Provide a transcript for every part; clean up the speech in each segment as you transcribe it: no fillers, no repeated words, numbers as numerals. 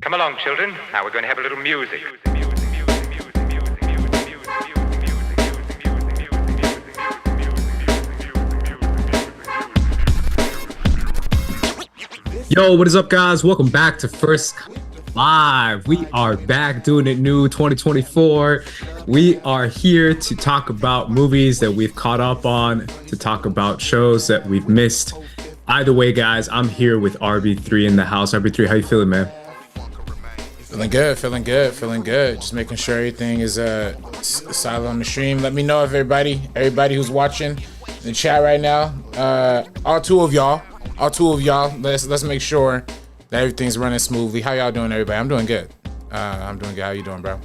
Come along, children. Now we're going to have a little music. Yo, what is up, guys? Welcome back to First Live. We are back doing it new 2024. We are here to talk about movies that we've caught up on, to talk about shows that we've missed. Either way, guys, I'm here with RB3 in the house. RB3, how you feeling, man? Feeling good. Just making sure everything is solid on the stream. Let me know if everybody who's watching in the chat right now, all two of y'all, let's make sure that everything's running smoothly. How y'all doing, everybody? I'm doing good. How you doing, bro?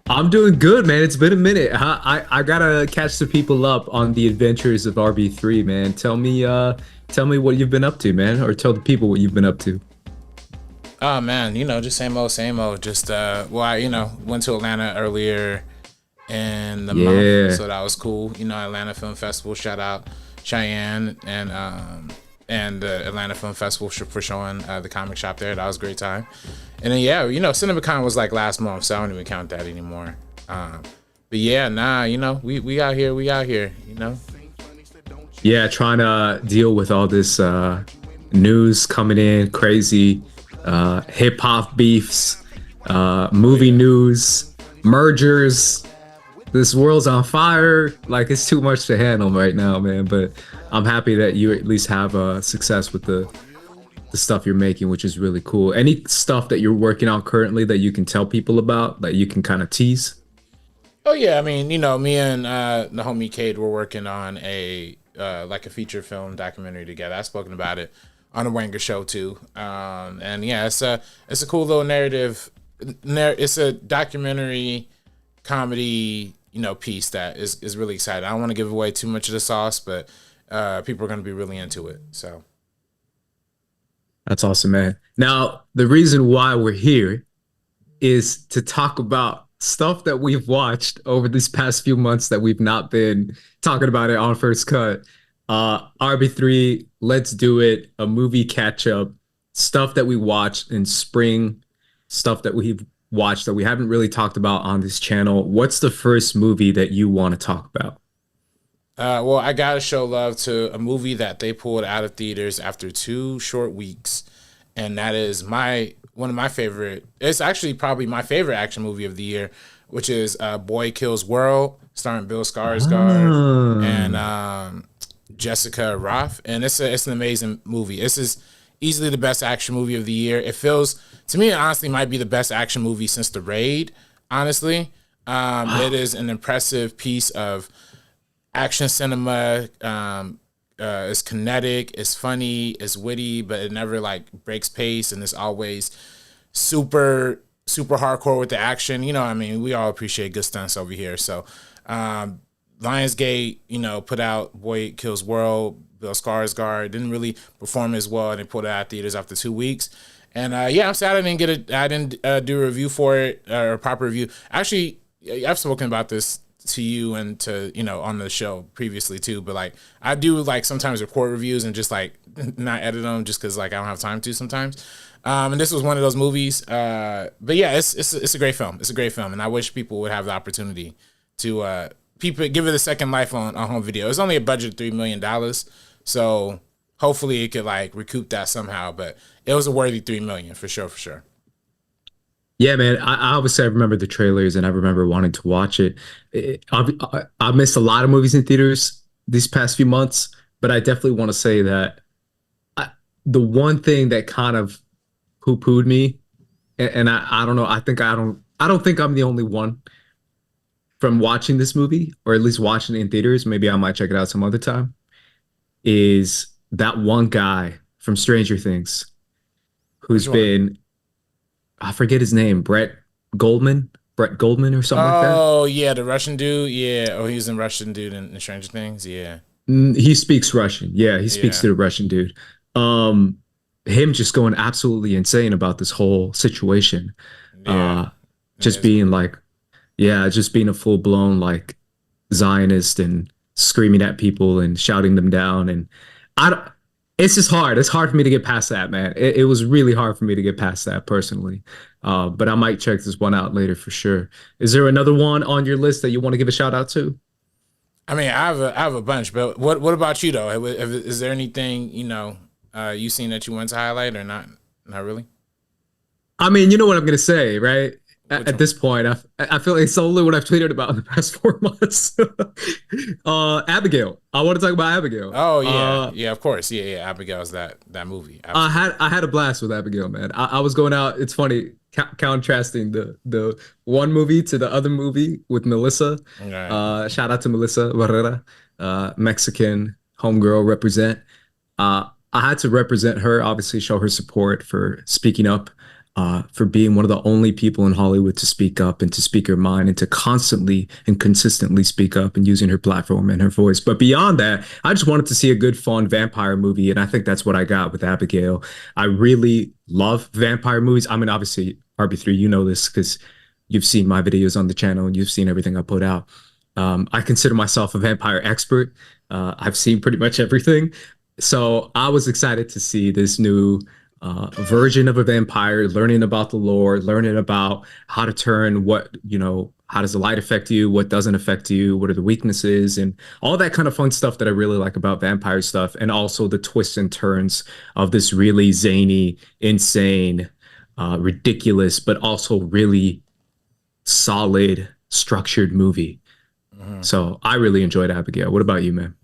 I'm doing good, man. It's been a minute. I gotta catch some people up on the adventures of RB3, man. Tell me what you've been up to, man, or tell the people what you've been up to. Oh man, just same old. Just I went to Atlanta earlier in the month, so that was cool. Atlanta Film Festival. Shout out Cheyenne and the Atlanta Film Festival for showing the comic shop there. That was a great time. And then CinemaCon was like last month, so I don't even count that anymore. But yeah, we out here. Yeah, trying to deal with all this news coming in, crazy hip hop beefs, movie news, mergers. This world's on fire. Like, it's too much to handle right now, man. But I'm happy that you at least have success with the stuff you're making, which is really cool. Any stuff that you're working on currently that you can tell people about, that you can kind of tease? Oh yeah, I mean, me and the homie Cade were working on a feature film documentary together. I've spoken about it on the Wanger show too. And yeah, it's a cool little narrative. It's a documentary comedy, piece that is really exciting. I don't want to give away too much of the sauce, but people are going to be really into it. So that's awesome, man. Now, the reason why we're here is to talk about stuff that we've watched over these past few months that we've not been talking about it on First Cut. RB3, let's do it. A movie catch up, stuff that we watched in spring, stuff that we've watched that we haven't really talked about on this channel. What's the first movie that you want to talk about? Well, I gotta show love to a movie that they pulled out of theaters after 2 short weeks, and that is one of my favorite. It's actually probably my favorite action movie of the year, which is Boy Kills World, starring Bill Skarsgård and Jessica Rothe, and it's an amazing movie. This is easily the best action movie of the year. It feels, to me, it honestly might be the best action movie since The Raid. Honestly, It is an impressive piece of action cinema. It's kinetic, it's funny, it's witty, but it never breaks pace, and it's always super hardcore with the action. We all appreciate good stunts over here. So Lionsgate, put out Boy Kills World. Bill Skarsgård didn't really perform as well, and they put it out theaters after 2 weeks. And I'm sad I didn't do a review for it, or a proper review. Actually, I've spoken about this to you and to on the show previously too, but I do sometimes record reviews and just not edit them just because I don't have time to sometimes. And this was one of those movies. But yeah, it's a great film. It's a great film, and I wish people would have the opportunity to give it a second life on home video. It's only a budget of $3 million, so hopefully it could recoup that somehow. But it was a worthy $3 million for sure. Yeah, man. I obviously remember the trailers, and I remember wanting to watch it. I missed a lot of movies in theaters these past few months, but I definitely want to say that the one thing that kind of poo-pooed me, and I don't know, I don't think I'm the only one from watching this movie, or at least watching it in theaters. Maybe I might check it out some other time. Is that one guy from Stranger Things who's been, I forget his name, Brett Goldman or something like that. Oh yeah, the Russian dude. Yeah. Oh, he's in Russian dude in Stranger Things. Yeah. He speaks Russian. Yeah, he speaks to the Russian dude. Him just going absolutely insane about this whole situation. Yeah. Just being just being a full blown Zionist and screaming at people and shouting them down. And It's just hard. It's hard for me to get past that, man. It was really hard for me to get past that personally. But I might check this one out later for sure. Is there another one on your list that you want to give a shout out to? I mean, I have a bunch, but what about you though? Is there anything you seen that you want to highlight or not? Not really. I mean, you know what I'm gonna say, right? Which At one? this point, I feel like it's only what I've tweeted about in the past 4 months. Abigail. I want to talk about Abigail. Oh yeah, yeah, of course, yeah, yeah. Abigail's that movie. Absolutely. I had a blast with Abigail, man. I was going out. It's funny contrasting the one movie to the other movie with Melissa. Right. Shout out to Melissa Barrera, Mexican homegirl represent. I had to represent her, obviously show her support for speaking up, for being one of the only people in Hollywood to speak up and to speak her mind and to constantly and consistently speak up and using her platform and her voice. But beyond that, I just wanted to see a good, fun vampire movie. And I think that's what I got with Abigail. I really love vampire movies. I mean, obviously, RB3, you know this because you've seen my videos on the channel and you've seen everything I put out. I consider myself a vampire expert. I've seen pretty much everything. So I was excited to see this new version of a vampire, learning about the lore, learning about how to turn how does the light affect you, what doesn't affect you, what are the weaknesses, and all that kind of fun stuff that I really like about vampire stuff, and also the twists and turns of this really zany, insane, ridiculous, but also really solid, structured movie. So I really enjoyed Abigail. What about you, man?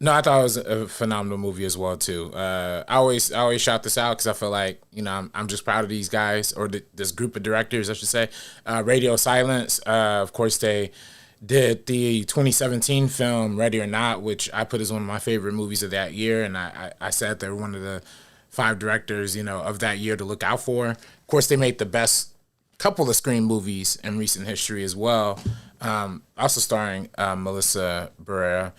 No, I thought it was a phenomenal movie as well too. I always shout this out because I feel like I'm just proud of these guys or this group of directors, I should say. Radio Silence, of course, they did the 2017 film Ready or Not, which I put as one of my favorite movies of that year, and I said they're one of the 5 directors of that year to look out for. Of course, they made the best couple of Scream movies in recent history as well, also starring Melissa Barrera.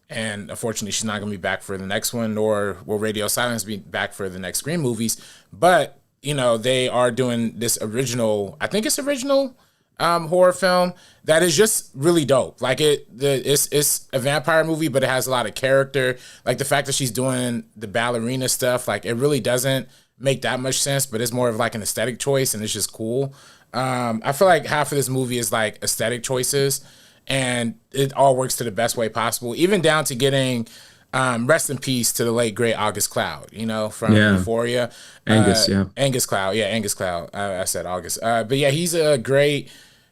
And unfortunately, she's not going to be back for the next one, nor will Radio Silence be back for the next Scream movies. But, they are doing this original, I think it's original horror film that is just really dope. Like it's a vampire movie, but it has a lot of character. Like the fact that she's doing the ballerina stuff, like it really doesn't make that much sense, but it's more of like an aesthetic choice and it's just cool. I feel like half of this movie is like aesthetic choices, and it all works to the best way possible, even down to getting rest in peace to the late great August Cloud, from Euphoria. Angus, yeah. Angus Cloud, yeah, Angus Cloud. I said August. But yeah, he's a great.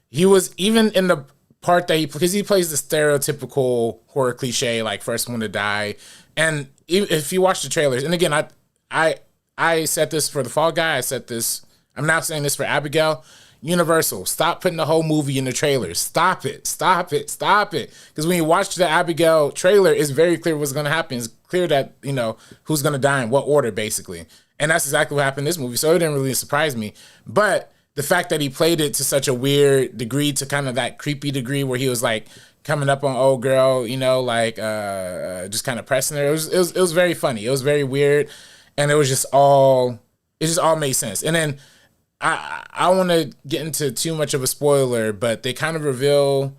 He was even in the part that because he plays the stereotypical horror cliche, like first one to die. And if you watch the trailers, and again, I said this for the Fall Guy. I said this. I'm now saying this for Abigail. Universal, stop putting the whole movie in the trailers. Stop it. Stop it. Stop it. Because when you watch the Abigail trailer, it's very clear what's going to happen. It's clear that, who's going to die in what order, basically. And that's exactly what happened in this movie. So it didn't really surprise me. But the fact that he played it to such a weird degree, to kind of that creepy degree where he was like coming up on old girl, just kind of pressing her. It was very funny. It was very weird. And it just all made sense. And then I don't want to get into too much of a spoiler, but they kind of reveal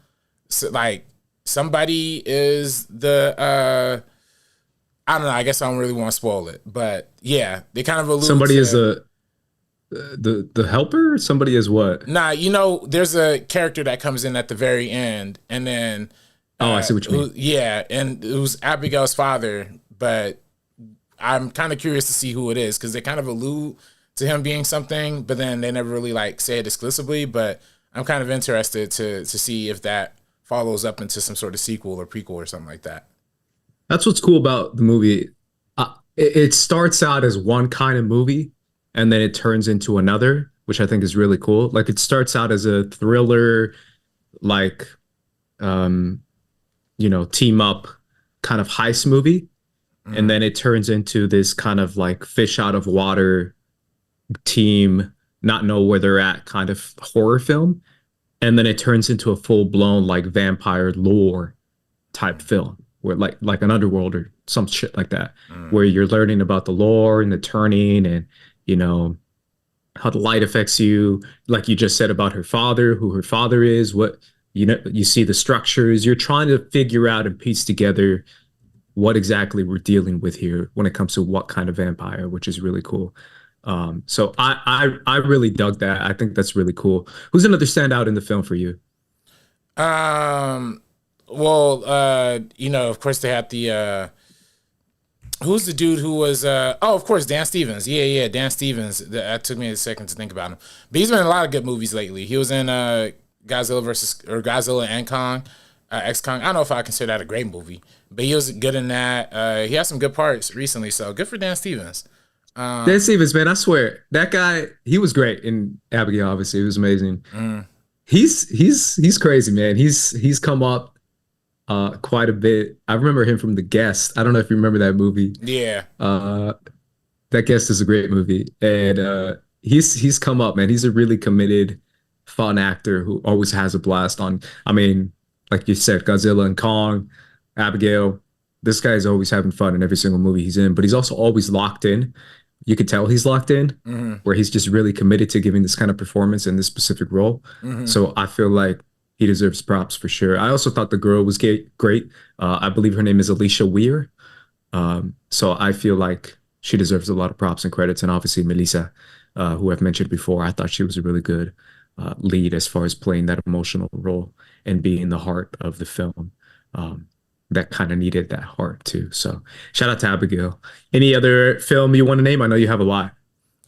like somebody is the I don't know. I guess I don't really want to spoil it, but yeah, they kind of allude. Somebody is the helper. Somebody is what? Nah, there's a character that comes in at the very end, and then I see what you mean. Yeah, and it was Abigail's father, but I'm kind of curious to see who it is because they kind of allude to him being something, but then they never really like say it exclusively. But I'm kind of interested to see if that follows up into some sort of sequel or prequel or something like that. That's what's cool about the movie. It starts out as one kind of movie, and then it turns into another, which I think is really cool. Like it starts out as a thriller, like, team up kind of heist movie, and then it turns into this kind of like fish out of water team, not know where they're at kind of horror film, and then it turns into a full-blown like vampire lore type film where like an underworld or some shit like that, where you're learning about the lore and the turning and how the light affects you, like you just said about her father, who her father is, what you see the structures, you're trying to figure out and piece together what exactly we're dealing with here when it comes to what kind of vampire, which is really cool. So I really dug that. I think that's really cool. Who's another standout in the film for you? Um, you know, of course they had the who's the dude who was oh, of course, Dan Stevens. Yeah, Dan Stevens. That took me a second to think about him. But he's been in a lot of good movies lately. He was in Godzilla and Kong, X Kong. I don't know if I consider that a great movie, but he was good in that. He had some good parts recently, so good for Dan Stevens. Dan Stevens, man, I swear that guy, he was great in Abigail. Obviously, he was amazing. He's crazy, man. He's come up quite a bit. I remember him from The Guest. I don't know if you remember that movie. Yeah. That Guest is a great movie, and he's come up, man. He's a really committed, fun actor who always has a blast on. I mean, like you said, Godzilla and Kong, Abigail. This guy's always having fun in every single movie he's in, but he's also always locked in. You could tell he's locked in, where he's just really committed to giving this kind of performance in this specific role. So I feel like he deserves props for sure. I also thought the girl was great. I believe her name is Alicia Weir. So I feel like she deserves a lot of props and credits. And obviously Melissa, who I've mentioned before, I thought she was a really good lead as far as playing that emotional role and being the heart of the film. That kind of needed that heart too. So shout out to Abigail. Any other film you want to name? I know you have a lot.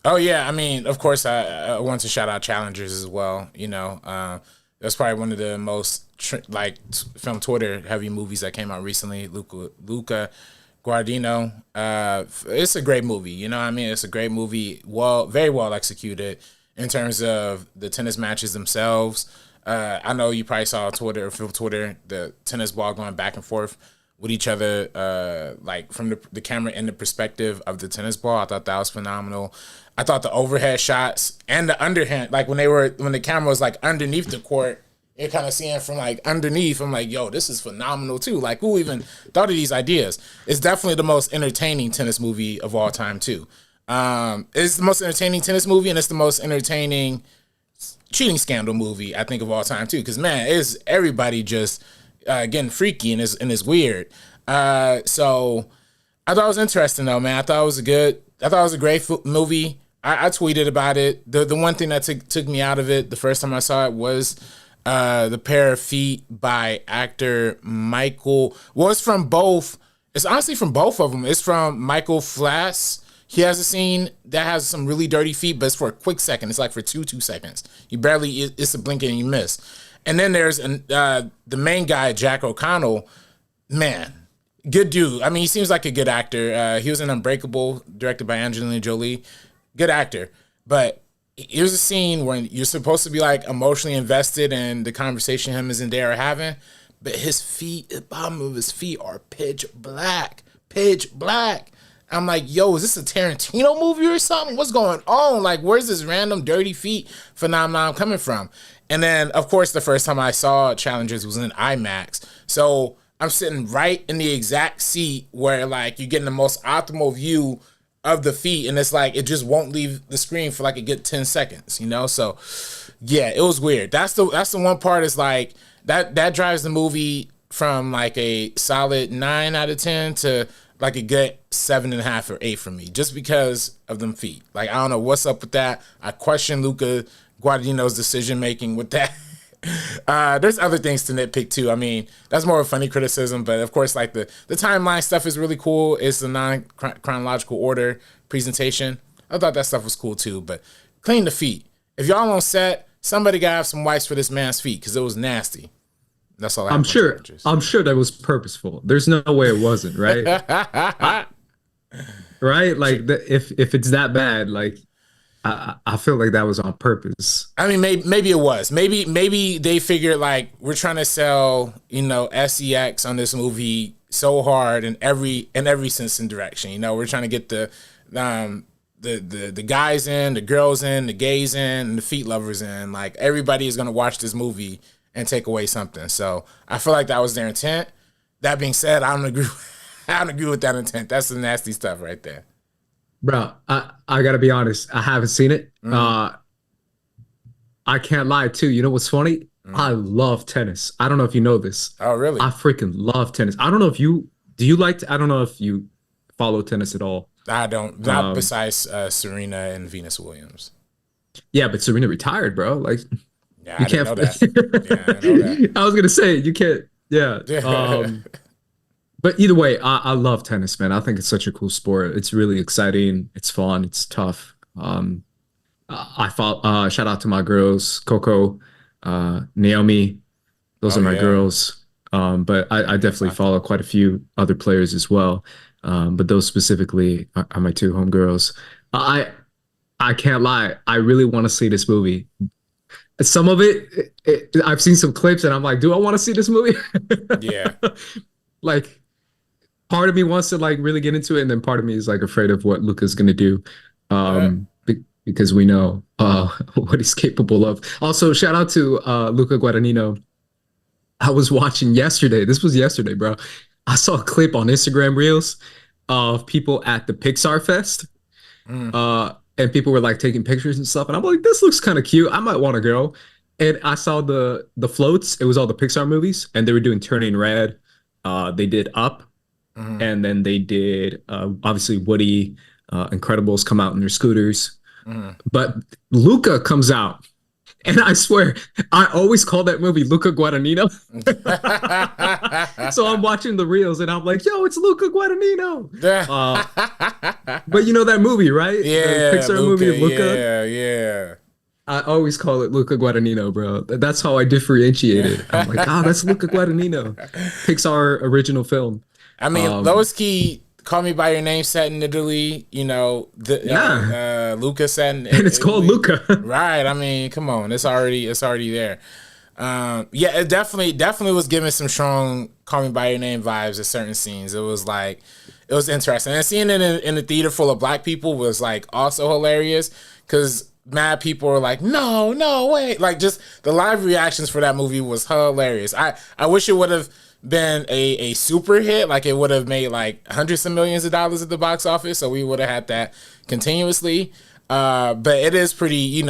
Oh yeah, I mean, of course, I want to shout out Challengers as well. You know, that's probably one of the most film Twitter heavy movies that came out recently. Luca Guardino. It's a great movie. You know what I mean? It's a great movie. Very well executed in terms of the tennis matches themselves. I know you probably saw Twitter or film Twitter, the tennis ball going back and forth with each other, like from the camera in the perspective of the tennis ball. I thought that was phenomenal. I thought the overhead shots and the underhand, like when the camera was like underneath the court, you're kind of seeing from like underneath. I'm like, yo, this is phenomenal too. Like, who even thought of these ideas? It's definitely the most entertaining tennis movie of all time too. It's the most entertaining tennis movie, and it's the most entertaining cheating scandal movie I think of all time too, because man, it's everybody just getting freaky and it's weird. So I thought it was interesting though, man. I thought it was a great movie. I tweeted about it. The one thing that took me out of it the first time I saw it was the pair of feet by actor Michael. Well, it's honestly from both of them. It's from Michael Flass. He has a scene that has some really dirty feet, but it's for a quick second. It's like for two seconds. It's a blink and you miss. And then there's the main guy, Jack O'Connell. Man, good dude. I mean, he seems like a good actor. He was in Unbreakable, directed by Angelina Jolie. Good actor. But here's a scene where you're supposed to be like emotionally invested in the conversation him and Zendaya are having, but his feet, the bottom of his feet are pitch black. Pitch black. I'm like, yo, is this a Tarantino movie or something? What's going on? Like, where's this random dirty feet phenomenon coming from? And then, of course, the first time I saw Challengers was in IMAX. So I'm sitting right in the exact seat where, like, you're getting the most optimal view of the feet. And it's like, it just won't leave the screen for, like, a good 10 seconds, you know? So, yeah, it was weird. That's the one part is, like, that drives the movie from, like, a solid 9 out of 10 to like a good 7.5 or 8 for me, just because of them feet. Like, I don't know what's up with that. I question Luca Guadagnino's decision making with that. There's other things to nitpick too. I mean, that's more of a funny criticism, but of course, like the timeline stuff is really cool. It's the non-chronological order presentation. I thought that stuff was cool too. But clean the feet. If y'all on set, somebody gotta have some wipes for this man's feet because it was nasty. That's all I have. I'm sure that was purposeful. There's no way it wasn't, right? Right? Like, if it's that bad, like, I feel like that was on purpose. I mean, maybe it was. Maybe they figured, like, we're trying to sell, you know, sex on this movie so hard in every sense and direction. You know, we're trying to get the guys in, the girls in, the gays in, and the feet lovers in. Like, everybody is gonna watch this movie and take away something. So I feel like that was their intent. That being said, I don't agree with that intent. That's the nasty stuff right there. Bro, I gotta be honest. I haven't seen it. I can't lie too. You know what's funny? I love tennis. I don't know if you know this. Oh, really? I freaking love tennis. I don't know if you Do you like? I don't know if you follow tennis at all. I don't. Not Um, besides Serena and Venus Williams. yeah, but Serena retired, bro. Like Yeah, you I didn't can't. know that. Yeah, I didn't know that. I was gonna say you can't. Yeah. But either way, I love tennis, man. I think it's such a cool sport. It's really exciting. It's fun. It's tough. I follow. Shout out to my girls, Coco, Naomi. Those Oh are my yeah. girls. But I definitely follow quite a few other players as well. But those specifically are my two homegirls. I can't lie. I really want to see this movie. Some of I've seen some clips and I'm like, do I want to see this movie? Yeah. Like, part of me wants to like really get into it, and then part of me is like afraid of what Luca's gonna do, Yeah. because we know what he's capable of. Also, shout out to Luca Guadagnino. I was watching yesterday. This was yesterday, bro. I saw a clip on Instagram Reels of people at the Pixar Fest, Mm. and people were like taking pictures and stuff. And I'm like, this looks kind of cute. I might want to go. And I saw the floats. It was all the Pixar movies, and they were doing Turning Red. They did Up, Mm. and then they did obviously Woody, Incredibles come out in their scooters. Mm. But Luca comes out, and I swear I always call that movie Luca Guadagnino. So I'm watching the reels, and I'm like, yo, it's Luca Guadagnino. But you know that movie, right? Yeah, The Pixar movie of Luca. Yeah, yeah. I always call it Luca Guadagnino, bro. That's how I differentiate it. I'm like, that's Luca Guadagnino, Pixar original film. I mean, Um, Lois Key, Call Me by Your Name set in Italy. You know, Luca set in and it's called Italy. Luca. Right. I mean, come on, it's already there. Yeah, it definitely was giving some strong Call Me by Your Name vibes at certain scenes. It was like, it was interesting, and seeing it in a theater full of black people was like also hilarious because mad people were like, no way, like just the live reactions for that movie was hilarious. I wish it would have been a super hit, like it would have made like hundreds of millions of dollars at the box office, so we would have had that continuously. But it is pretty,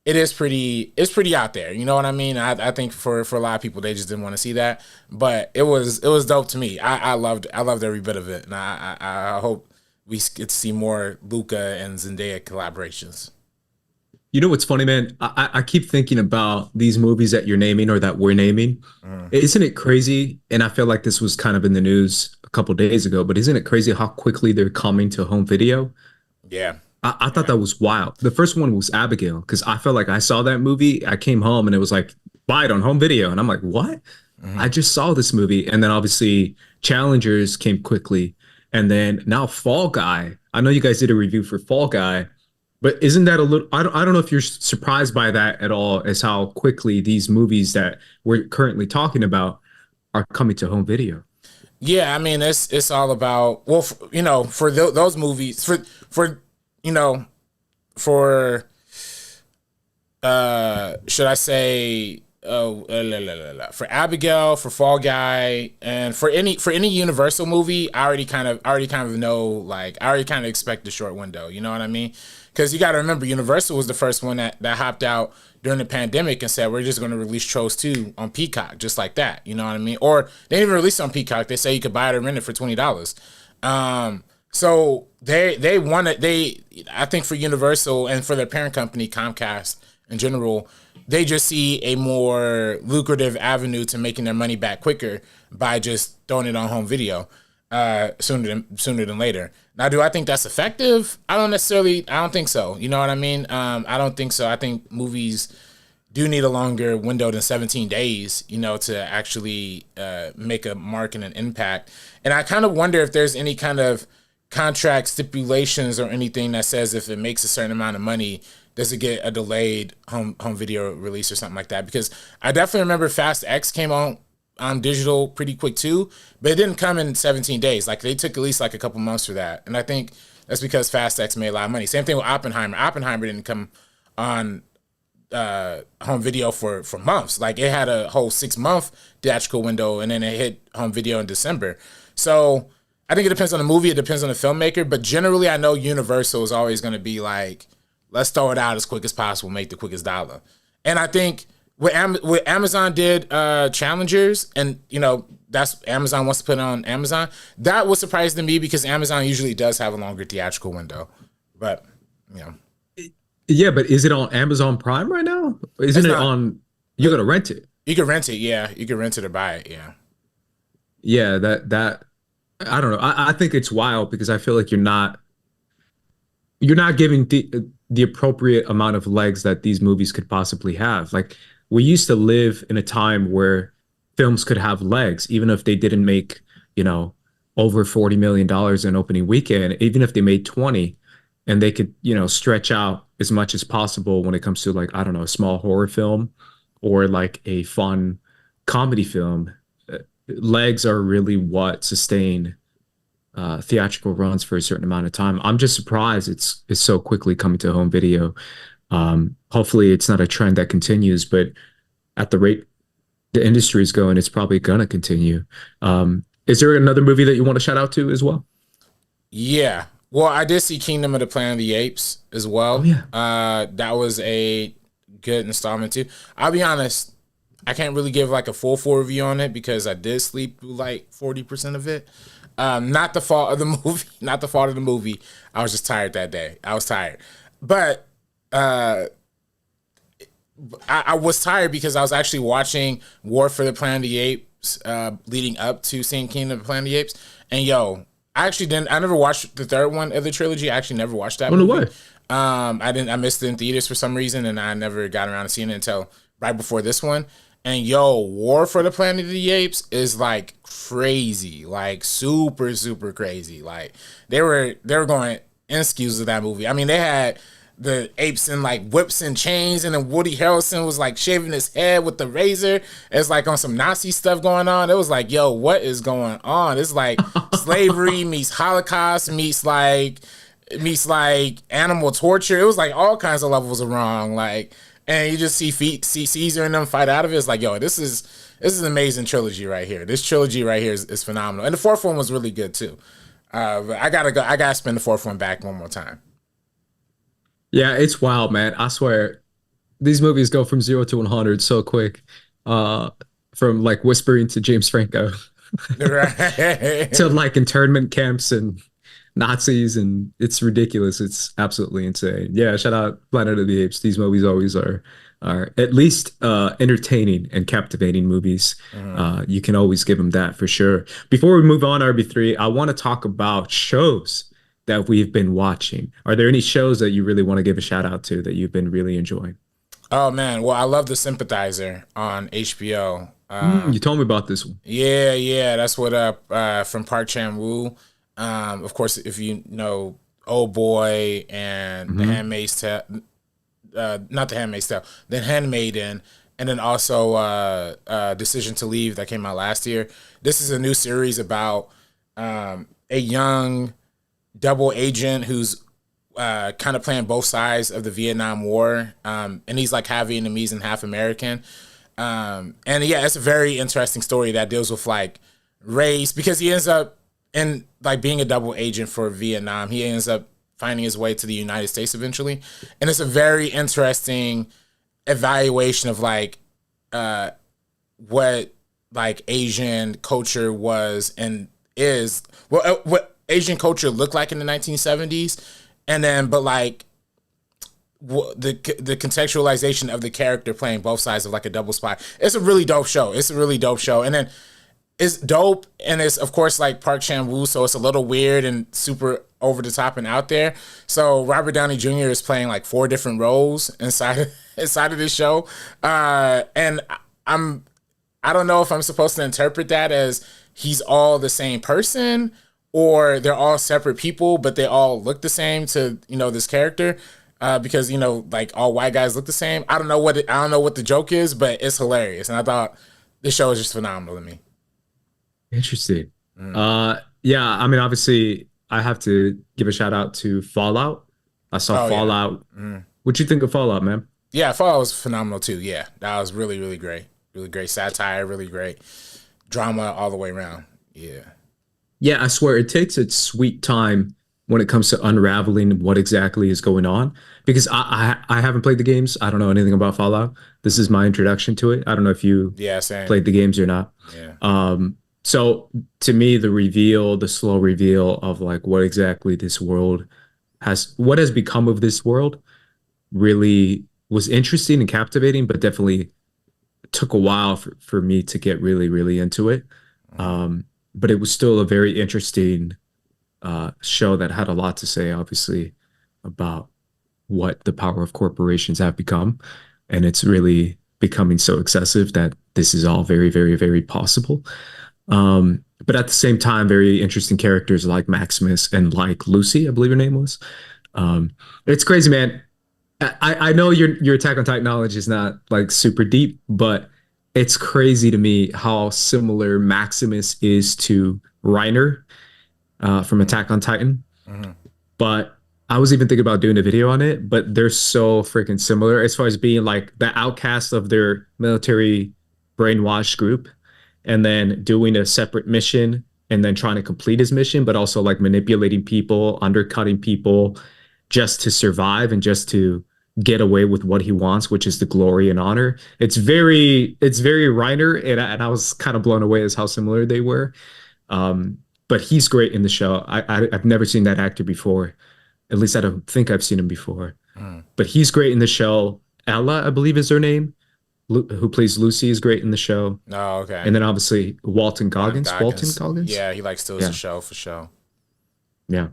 it's pretty out there. You know what I mean? I think for a lot of people, they just didn't want to see that, but it was dope to me. I loved every bit of it, and I hope we get to see more Luca and Zendaya collaborations. You know what's funny, man? I keep thinking about these movies that you're naming or that we're naming. Isn't it crazy? And I feel like this was kind of in the news a couple days ago, but isn't it crazy how quickly they're coming to home video? Yeah. I thought that was wild. The first one was Abigail, because I felt like I saw that movie. I came home and it was like, buy it on home video. And I'm like, what? I just saw this movie. And then obviously Challengers came quickly. And then now Fall Guy. I know you guys did a review for Fall Guy, but isn't that a little, I don't know if you're surprised by that at all, as how quickly these movies that we're currently talking about are coming to home video. Yeah, I mean, it's all about, well, for those movies, for should I say, for Abigail, for Fall Guy, and for any Universal movie, I already kind of know, like, I already kind of expect the short window. You know what I mean? Because you got to remember, Universal was the first one that hopped out during the pandemic and said, we're just going to release Trolls 2 on Peacock, just like that. You know what I mean? Or they didn't even release it on Peacock. They say you could buy it or rent it for $20. So they wanted, I think for Universal and for their parent company, Comcast in general, they just see a more lucrative avenue to making their money back quicker by just throwing it on home video sooner than later. Now, do I think that's effective? I don't think so. You know what I mean? I don't think so. I think movies do need a longer window than 17 days, to actually make a mark and an impact. And I kind of wonder if there's any kind of contract stipulations or anything that says if it makes a certain amount of money, does it get a delayed home video release or something like that? Because I definitely remember Fast X came on digital pretty quick too, but it didn't come in 17 days. Like they took at least like a couple months for that. And I think that's because Fast X made a lot of money. Same thing with Oppenheimer. Oppenheimer didn't come on home video for months. Like it had a whole 6-month theatrical window, and then it hit home video in December. So I think it depends on the movie. It depends on the filmmaker. But generally, I know Universal is always going to be like, let's throw it out as quick as possible, make the quickest dollar. And I think what Amazon did Challengers, and that's Amazon wants to put it on Amazon. That was surprising to me because Amazon usually does have a longer theatrical window, but Yeah, but is it on Amazon Prime right now? Isn't it on? You're gonna rent it. You can rent it. Yeah, you can rent it or buy it. Yeah. Yeah, that I don't know. I think it's wild because I feel like you're not giving the appropriate amount of legs that these movies could possibly have. Like we used to live in a time where films could have legs, even if they didn't make, over $40 million in opening weekend, even if they made 20, and they could, stretch out as much as possible when it comes to like, I don't know, a small horror film or like a fun comedy film. Legs are really what sustain theatrical runs for a certain amount of time. I'm just surprised it's so quickly coming to home video. Hopefully, it's not a trend that continues, but at the rate the industry is going, it's probably gonna continue. Is there another movie that you want to shout out to as well? Yeah. Well, I did see Kingdom of the Planet of the Apes as well. Oh, yeah. That was a good installment too. I'll be honest, I can't really give like a full review on it because I did sleep through like 40% of it. Not the fault of the movie. Not the fault of the movie. I was just tired that day. I was tired. But I was tired because I was actually watching War for the Planet of the Apes leading up to seeing Kingdom of the Planet of the Apes. And I never watched the third one of the trilogy. I actually never watched that movie. No way. I missed it in theaters for some reason, and I never got around to seeing it until right before this one. And War for the Planet of the Apes is like crazy, like super, super crazy. Like they were going inskews of that movie. I mean, they had the apes in like whips and chains, and then Woody Harrelson was like shaving his head with the razor. It's like on some Nazi stuff going on. It was like, what is going on? It's like slavery meets Holocaust meets like animal torture. It was like all kinds of levels of wrong. Like, and you just see Caesar and them fight out of it. It's like, this is an amazing trilogy right here. This trilogy right here is phenomenal. And the fourth one was really good too. But I gotta spin the fourth one back one more time. Yeah, it's wild, man. I swear, these movies go from 0 to 100 so quick. From like whispering to James Franco Right. to like internment camps and Nazis, and it's ridiculous. It's absolutely insane. Yeah, shout out Planet of the Apes. These movies always are at least entertaining and captivating movies. You can always give them that for sure. Before we move on, RB3, I want to talk about shows that we've been watching. Are there any shows that you really want to give a shout out to that you've been really enjoying? Oh man, well I love The Sympathizer on HBO. You told me about this one. Yeah, that's what from Park Chan-wook. Of course, if you know Old Boy and The Handmaid's Tale, not The Handmaid's Tale, The Handmaiden, and then also Decision to Leave that came out last year. This is a new series about a young double agent who's kind of playing both sides of the Vietnam War, and he's like half Vietnamese and half American. And yeah, it's a very interesting story that deals with like race, because he ends up in like being a double agent for Vietnam. He ends up finding his way to the United States eventually, and it's a very interesting evaluation of like what like Asian culture was and is, what Asian culture looked like in the 1970s, and then but like the contextualization of the character playing both sides of like a double spy. It's a really dope show. And then it's dope, and it's of course like Park Chan-wook, so it's a little weird and super over the top and out there. So Robert Downey Jr. is playing like 4 different roles inside of this show, and I don't know if I'm supposed to interpret that as he's all the same person, or they're all separate people, but they all look the same to, this character, because, like all white guys look the same. I don't know what the joke is, but it's hilarious. And I thought this show is just phenomenal to me. Interesting. Yeah, I mean, obviously I have to give a shout out to Fallout. I saw Fallout. Yeah. What'd you think of Fallout, man? Yeah, Fallout was phenomenal too. Yeah, that was really, really great. Really great satire, really great drama all the way around. Yeah. Yeah, I swear it takes its sweet time when it comes to unraveling what exactly is going on. Because I haven't played the games. I don't know anything about Fallout. This is my introduction to it. I don't know if you Yeah, same. played the games or not. Yeah. So to me, the reveal, the slow reveal of like what exactly this world what has become of this world really was interesting and captivating, but definitely took a while for me to get really, really into it. But it was still a very interesting show that had a lot to say, obviously, about what the power of corporations have become. And it's really becoming so excessive that this is all very, very, very possible. But at the same time, very interesting characters like Maximus and like Lucy, I believe her name was. It's crazy, man. I know your Attack on Titan knowledge is not like super deep, but it's crazy to me how similar Maximus is to Reiner from Attack on Titan. Mm-hmm. But I was even thinking about doing a video on it, but they're so freaking similar as far as being like the outcast of their military brainwashed group and then doing a separate mission and then trying to complete his mission, but also like manipulating people, undercutting people just to survive and just to get away with what he wants, which is the glory and honor. It's very Reiner, and I was kind of blown away as how similar they were. But he's great in the show. I've never seen that actor before. At least I don't think I've seen him before. But he's great in the show. Ella, I believe is her name, who plays Lucy, is great in the show. Oh, okay. And then obviously Walton Goggins. Walton Goggins? Yeah, he like steals the show for sure. Yeah.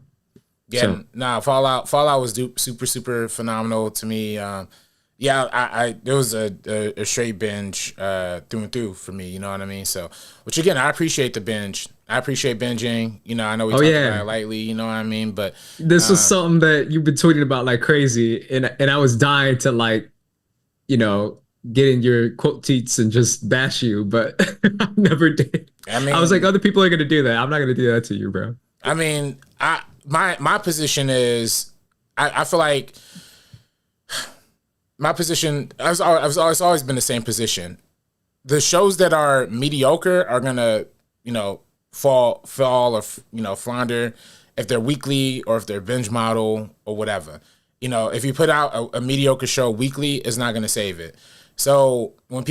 Yeah, So- Fallout was super phenomenal to me. Yeah, I there was a straight binge through and through for me. You know what I mean? So, which again, I appreciate the binge. I appreciate binging. You know, I know we talk about it lightly. You know what I mean? But this was something that you've been tweeting about like crazy, and I was dying to like, get in your quote tweets and just bash you, but I never did. I mean, I was like, other people are gonna do that. I'm not gonna do that to you, bro. I mean, my position is, I feel like my position, I've always been the same position. The shows that are mediocre are gonna, fall or flounder if they're weekly or if they're binge model or whatever. If you put out a mediocre show weekly, it's not gonna save it. So when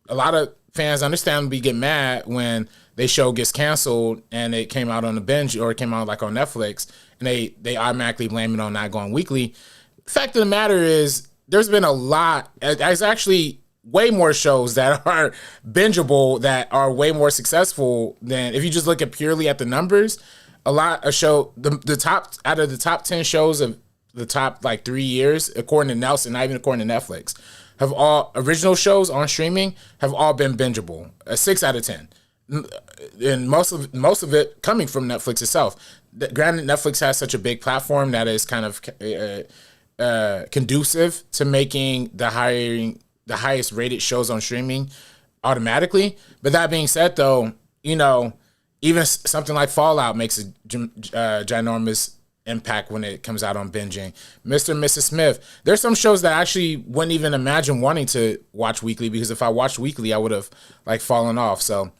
a lot of fans understandably get mad when they show gets canceled and it came out on the binge or it came out like on Netflix and they automatically blame it on not going weekly. The fact of the matter is there's been a lot. There's actually way more shows that are bingeable that are way more successful than if you just look at purely at the numbers. The top out of the top 10 shows of the top like 3 years, according to Nelson, not even according to Netflix, have all original shows on streaming have all been bingeable. 6 out of 10. And most of it coming from Netflix itself. Granted, Netflix has such a big platform that is kind of conducive to making the highest rated shows on streaming automatically. But that being said, though, even something like Fallout makes a ginormous impact when it comes out on binging. Mr. and Mrs. Smith. There's some shows that I actually wouldn't even imagine wanting to watch weekly because if I watched weekly, I would have like fallen off. So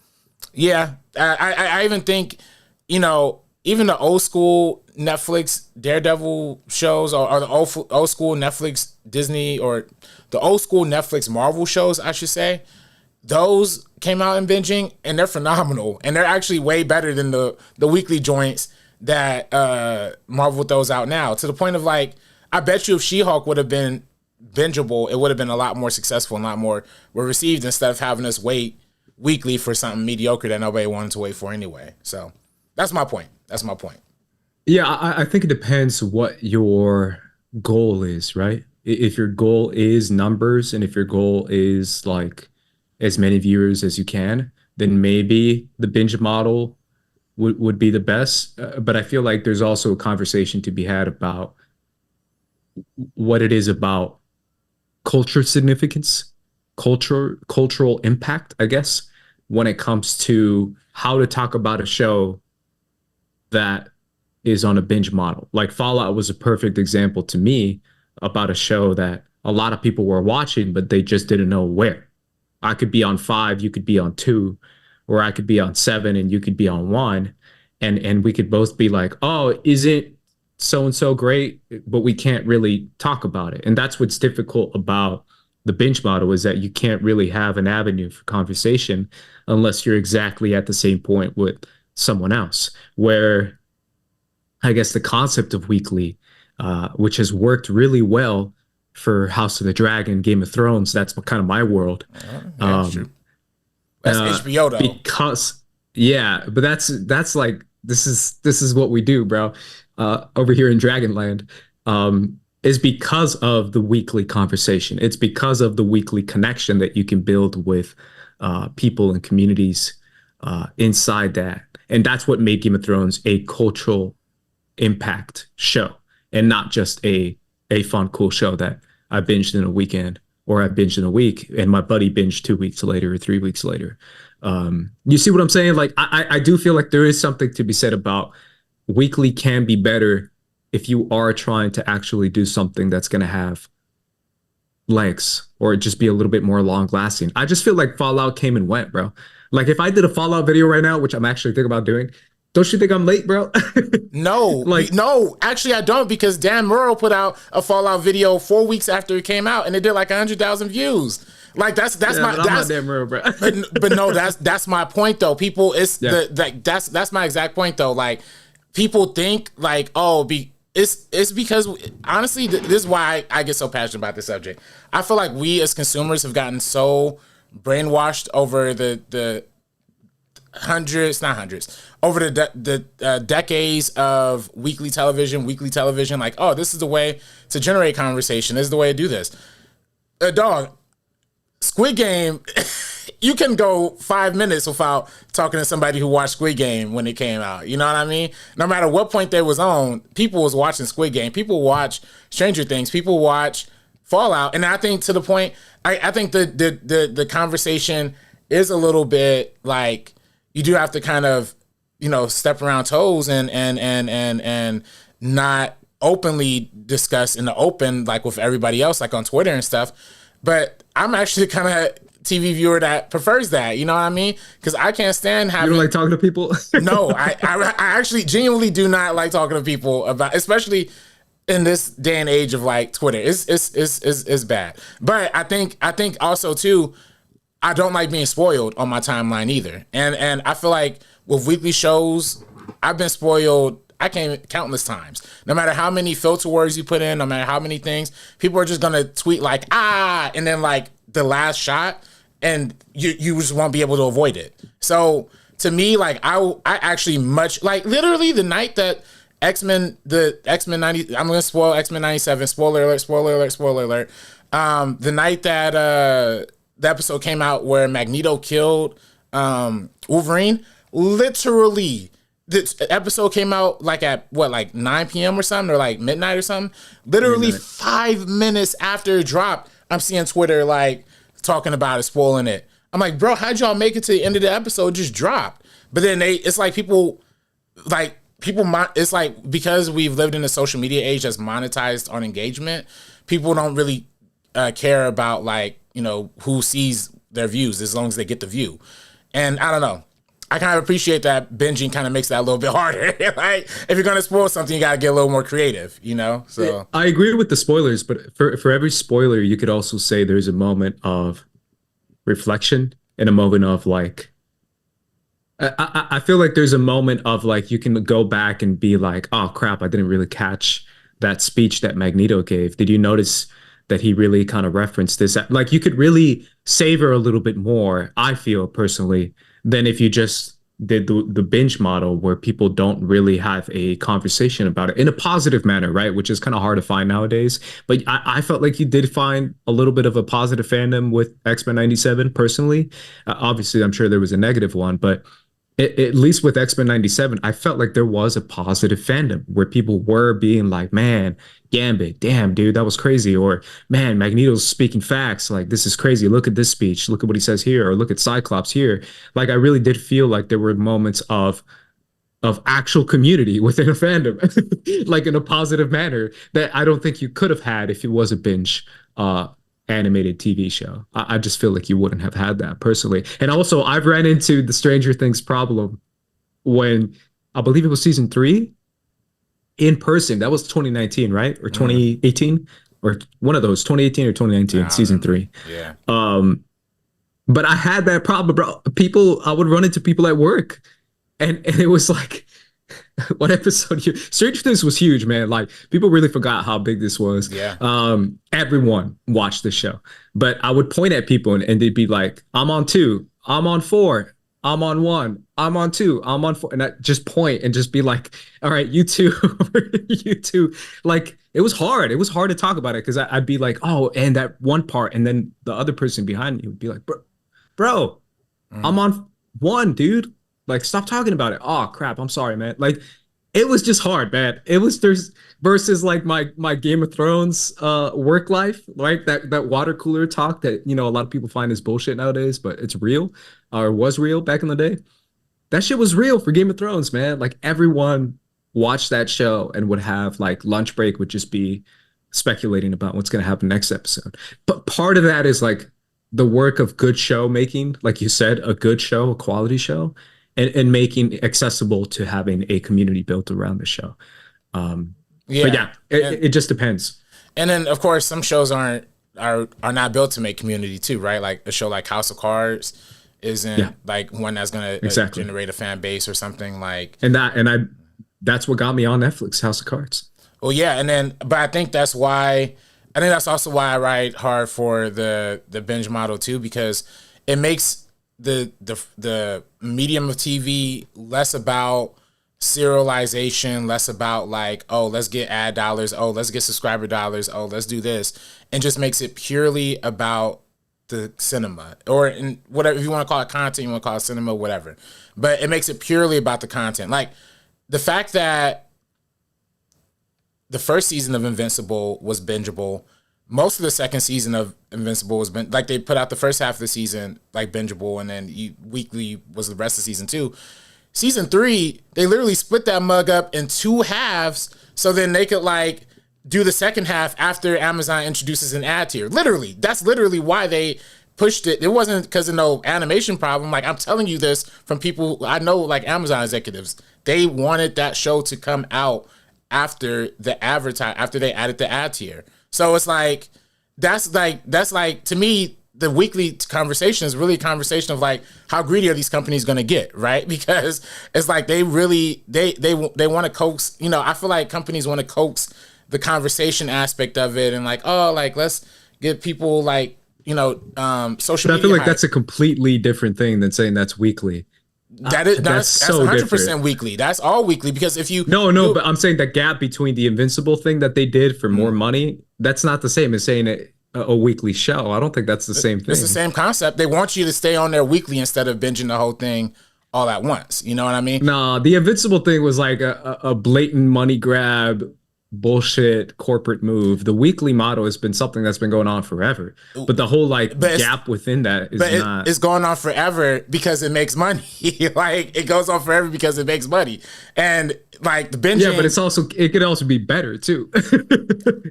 yeah, I even think, even the old school Netflix Daredevil shows or the old school Netflix Disney or the old school Netflix Marvel shows, I should say, those came out in binging and they're phenomenal. And they're actually way better than the weekly joints that Marvel throws out now, to the point of like, I bet you if She-Hulk would have been bingeable, it would have been a lot more successful and a lot more were received instead of having us wait weekly for something mediocre that nobody wanted to wait for anyway. So that's my point. Yeah, I think it depends what your goal is, right? If your goal is numbers and if your goal is like as many viewers as you can, then maybe the binge model would be the best. But I feel like there's also a conversation to be had about what it is about culture significance, cultural impact, I guess, when it comes to how to talk about a show that is on a binge model. Like Fallout was a perfect example to me about a show that a lot of people were watching, but they just didn't know where. I could be on 5, you could be on 2, or I could be on 7 and you could be on 1. and we could both be like, oh, isn't so and so great, but we can't really talk about it. And that's what's difficult about the binge model, is that you can't really have an avenue for conversation unless you're exactly at the same point with someone else. Where I guess the concept of weekly, which has worked really well for House of the Dragon, Game of Thrones, that's what kind of my world. Yeah, true. That's HBO though. Because yeah, but that's like this is what we do, bro. Over here in Dragonland, is because of the weekly conversation. It's because of the weekly connection that you can build with people and communities inside that, and that's what made Game of Thrones a cultural impact show, and not just a fun, cool show that I binged in a weekend, or I binged in a week, and my buddy binged 2 weeks later or 3 weeks later. You see what I'm saying? Like, I do feel like there is something to be said about weekly can be better if you are trying to actually do something that's going to have legs, or just be a little bit more long lasting. I just feel like Fallout came and went, bro. Like, if I did a Fallout video right now, which I'm actually thinking about doing, don't you think I'm late, bro? No, Like- no, actually I don't, because Dan Murrow put out a Fallout video 4 weeks after it came out, and it did like 100,000 views. Like that's Yeah, my but I'm that's not that bro. but no, that's my point though. People, it's Yeah. that's my exact point though. Like, people think like, oh, it's because honestly, this is why I get so passionate about this subject. I feel like we as consumers have gotten so brainwashed over the hundreds, not hundreds, over the decades of weekly television. Like, oh, this is the way to generate conversation. This is the way to do this. Dog, Squid Game, you can go 5 minutes without talking to somebody who watched Squid Game when it came out. You know what I mean? No matter what point they was on, people was watching Squid Game. People watch Stranger Things. People watch Fallout. And I think to the point, I think the conversation is a little bit like, you do have to kind of, step around toes and not openly discuss in the open, like with everybody else, like on Twitter and stuff. But I'm actually kind of TV viewer that prefers that, you know what I mean? Because I can't stand having. You don't like talking to people? No, I actually genuinely do not like talking to people about, especially in this day and age of like Twitter. It's bad. But I think also too, I don't like being spoiled on my timeline either. And I feel like with weekly shows, I've been spoiled, I can't countless times. No matter how many filter words you put in, no matter how many things, people are just gonna tweet like, and then like the last shot, and you just won't be able to avoid it. So to me, like I actually much like literally the night that X-Men 90, I'm gonna spoil X-Men 97, spoiler alert. The night that the episode came out where Magneto killed Wolverine, literally the episode came out like at what, like 9 p.m. or something, or like midnight or something. Literally 5 minutes after it dropped, I'm seeing Twitter like talking about it, spoiling it. I'm like, bro, how'd y'all make it to the end of the episode? It just dropped. But then it's like people, it's like, because we've lived in a social media age that's monetized on engagement, people don't really care about like, who sees their views as long as they get the view. And I don't know. I kind of appreciate that binging kind of makes that a little bit harder. Like, if you're going to spoil something, you got to get a little more creative, So I agree with the spoilers, but for every spoiler, you could also say there's a moment of reflection and a moment of like, I feel like there's a moment of like, you can go back and be like, oh crap, I didn't really catch that speech that Magneto gave. Did you notice that he really kind of referenced this? Like, you could really savor a little bit more, I feel personally, than if you just did the binge model where people don't really have a conversation about it in a positive manner, right? Which is kind of hard to find nowadays. But I felt like you did find a little bit of a positive fandom with X-Men 97 personally. Obviously, I'm sure there was a negative one, but at least with X-Men 97, I felt like there was a positive fandom where people were being like, man, Gambit, damn, dude, that was crazy. Or, man, Magneto's speaking facts. Like, this is crazy. Look at this speech. Look at what he says here. Or look at Cyclops here. Like, I really did feel like there were moments of actual community within a fandom, like in a positive manner, that I don't think you could have had if it was a binge animated TV show. I just feel like you wouldn't have had that personally. And also, I've ran into the Stranger Things problem when I believe it was season 3 in person. That was 2019, right? Or 2018, or one of those, 2018 or 2019, season 3. Yeah. But I had that problem, bro. I would run into people at work, and it was like, what episode here? Stranger Things was huge, man. Like, people really forgot how big this was. Yeah. Everyone watched the show, but I would point at people and they'd be like, I'm on 2, I'm on 4, I'm on 1, I'm on 2, I'm on 4. And I just point and just be like, all right, you two, you two. Like, it was hard. It was hard to talk about it because I'd be like, oh, and that one part. And then the other person behind me would be like, bro, I'm on 1, dude. Like, stop talking about it. Oh, crap. I'm sorry, man. Like, it was just hard, man. It was versus like my Game of Thrones work life, right? That water cooler talk that, a lot of people find is bullshit nowadays, but it's real, or was real back in the day. That shit was real for Game of Thrones, man. Like, everyone watched that show and would have like lunch break would just be speculating about what's going to happen next episode. But part of that is like the work of good show making, like you said, a good show, a quality show, and making accessible to having a community built around the show. But yeah, it just depends. And then, of course, some shows are not built to make community too, right? Like a show like House of Cards isn't like one that's going to generate a fan base or something like. That's what got me on Netflix, House of Cards. Well, yeah, but I think that's also why I ride hard for the binge model too, because it makes the medium of TV less about serialization, less about like, oh, let's get ad dollars, oh, let's get subscriber dollars, oh, let's do this, and just makes it purely about the cinema, or in whatever, if you want to call it content, you want to call it cinema, whatever, but it makes it purely about the content. Like the fact that the first season of Invincible was bingeable. Most of the second season of Invincible was like they put out the first half of the season like bingeable, and then weekly was the rest of season 2. Season 3, they literally split that mug up in 2 halves, so then they could like do the second half after Amazon introduces an ad tier. Literally, that's literally why they pushed it. It wasn't because of no animation problem. Like, I'm telling you this from people I know, like Amazon executives. They wanted that show to come out after they added the ad tier. So it's like that's like to me, the weekly conversation is really a conversation of like, how greedy are these companies going to get, right? Because it's like they really they want to coax, I feel like companies want to coax the conversation aspect of it, and like, oh, like let's get people like, social media. I feel like that's a completely different thing than saying that's weekly. That's so 100% different. Weekly. That's all weekly, because if you but I'm saying the gap between the Invincible thing that they did for more money, that's not the same as saying a weekly show. I don't think that's the same thing. It's the same concept. They want you to stay on there weekly instead of binging the whole thing all at once. You know what I mean? Nah, the Invincible thing was like a blatant money grab, bullshit corporate move. The weekly model has been something that's been going on forever, but the whole gap within that is not. It's going on forever because it makes money. Like, it goes on forever because it makes money, and like the binging. Yeah, but it could also be better too.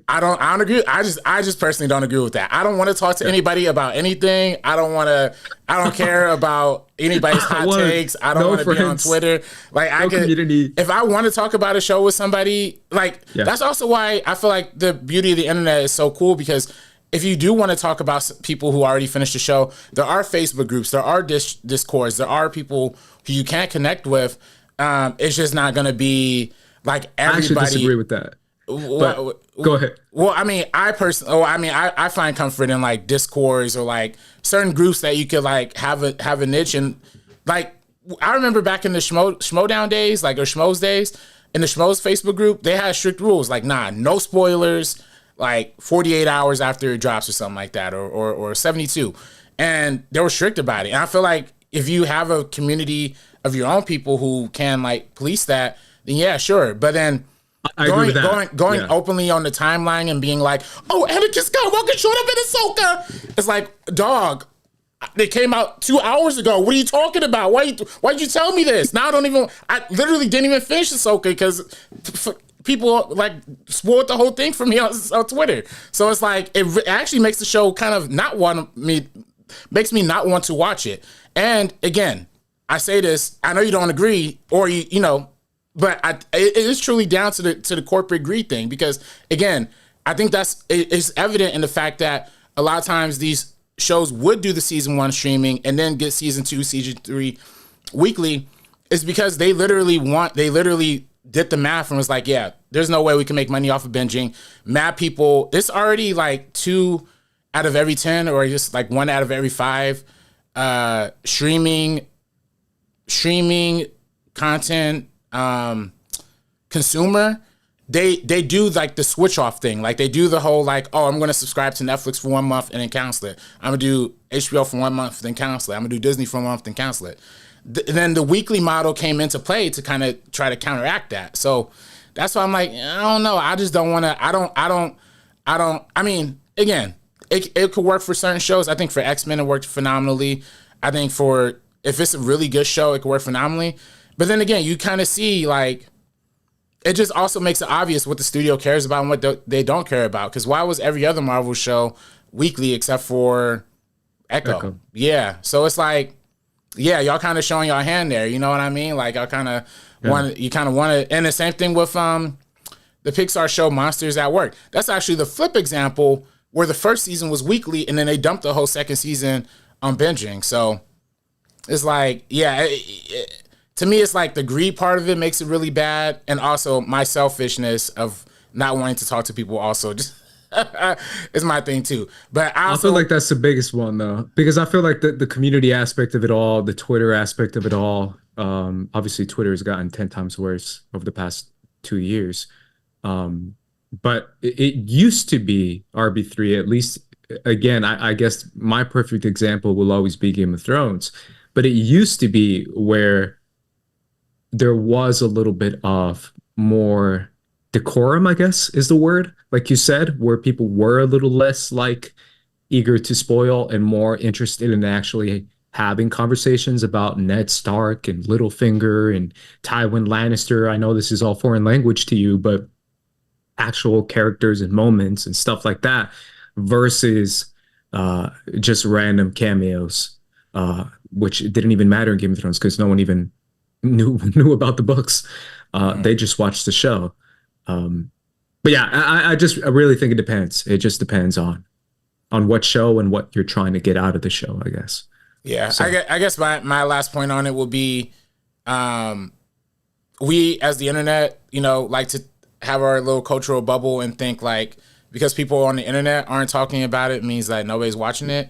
I don't agree. I just personally don't agree with that. I don't want to talk to anybody about anything. I don't care about anybody's hot takes. I don't want to be on Twitter. Like, if I want to talk about a show with somebody, like that's also why I feel like the beauty of the internet is so cool, because if you do want to talk about people who already finished the show, there are Facebook groups, there are Discords, there are people who you can't connect with. It's just not going to be like everybody. I actually disagree with that. But go ahead. Well, I mean, I find comfort in like Discords or like certain groups that you could like have a niche. And like, I remember back in the Schmodown days, like, or Schmoes days, in the Schmoes Facebook group, they had strict rules like, no spoilers, like 48 hours after it drops or something like that, or 72. And they were strict about it. And I feel like if you have a community of your own people who can like police that, then yeah, sure. But then going openly on the timeline and being like, oh, Anakin Skywalker showed up in Ahsoka. It's like, dog, they came out 2 hours ago. What are you talking about? Why'd you tell me this? Now I literally didn't even finish Ahsoka because people like spoiled the whole thing for me on Twitter. So it's like, it actually makes the show kind of makes me not want to watch it. And again, I say this, I know you don't agree, or you but it is truly down to the corporate greed thing, because again, I think it's evident in the fact that a lot of times these shows would do the season 1 streaming and then get season 2, season 3 weekly, is because they literally did the math and was like, yeah, there's no way we can make money off of binging. Mad people, it's already like 2 out of every 10 or just like 1 out of every 5 streaming content consumer. They do like the switch off thing. Like they do the whole like, oh, I'm going to subscribe to Netflix for 1 month and then cancel it. I'm going to do HBO for 1 month, then cancel it. I'm going to do Disney for 1 month, then cancel it. Then the weekly model came into play to kind of try to counteract that. So that's why I'm like, I don't know. I just don't want to, I mean, again, it could work for certain shows. I think for X-Men, it worked phenomenally. I think if it's a really good show, it could work phenomenally. But then again, you kind of see like, it just also makes it obvious what the studio cares about and what they don't care about. Because why was every other Marvel show weekly except for Echo? Yeah. So it's like, yeah, y'all kind of showing y'all hand there. You know what I mean? Like y'all kind of want to, and the same thing with the Pixar show Monsters at Work. That's actually the flip example where the first season was weekly and then they dumped the whole second season on binging. So it's like, yeah, to me, it's like the greed part of it makes it really bad. And also my selfishness of not wanting to talk to people also just is my thing too. But I feel like that's the biggest one though, because I feel like the community aspect of it all, the Twitter aspect of it all, obviously Twitter has gotten 10 times worse over the past 2 years. But it used to be RB3, at least, again, I guess my perfect example will always be Game of Thrones, but it used to be where there was a little bit of more decorum, I guess is the word, like you said, where people were a little less like eager to spoil and more interested in actually having conversations about Ned Stark and Littlefinger and Tywin Lannister. I know this is all foreign language to you, but actual characters and moments and stuff like that versus just random cameos, which didn't even matter in Game of Thrones because no one even knew about the books. They just watched the show. But yeah, I really think it depends. It just depends on what show and what you're trying to get out of the show, I guess. Yeah, so. I guess my last point on it will be, we as the internet, like to have our little cultural bubble and think like because people on the internet aren't talking about it means that nobody's watching it.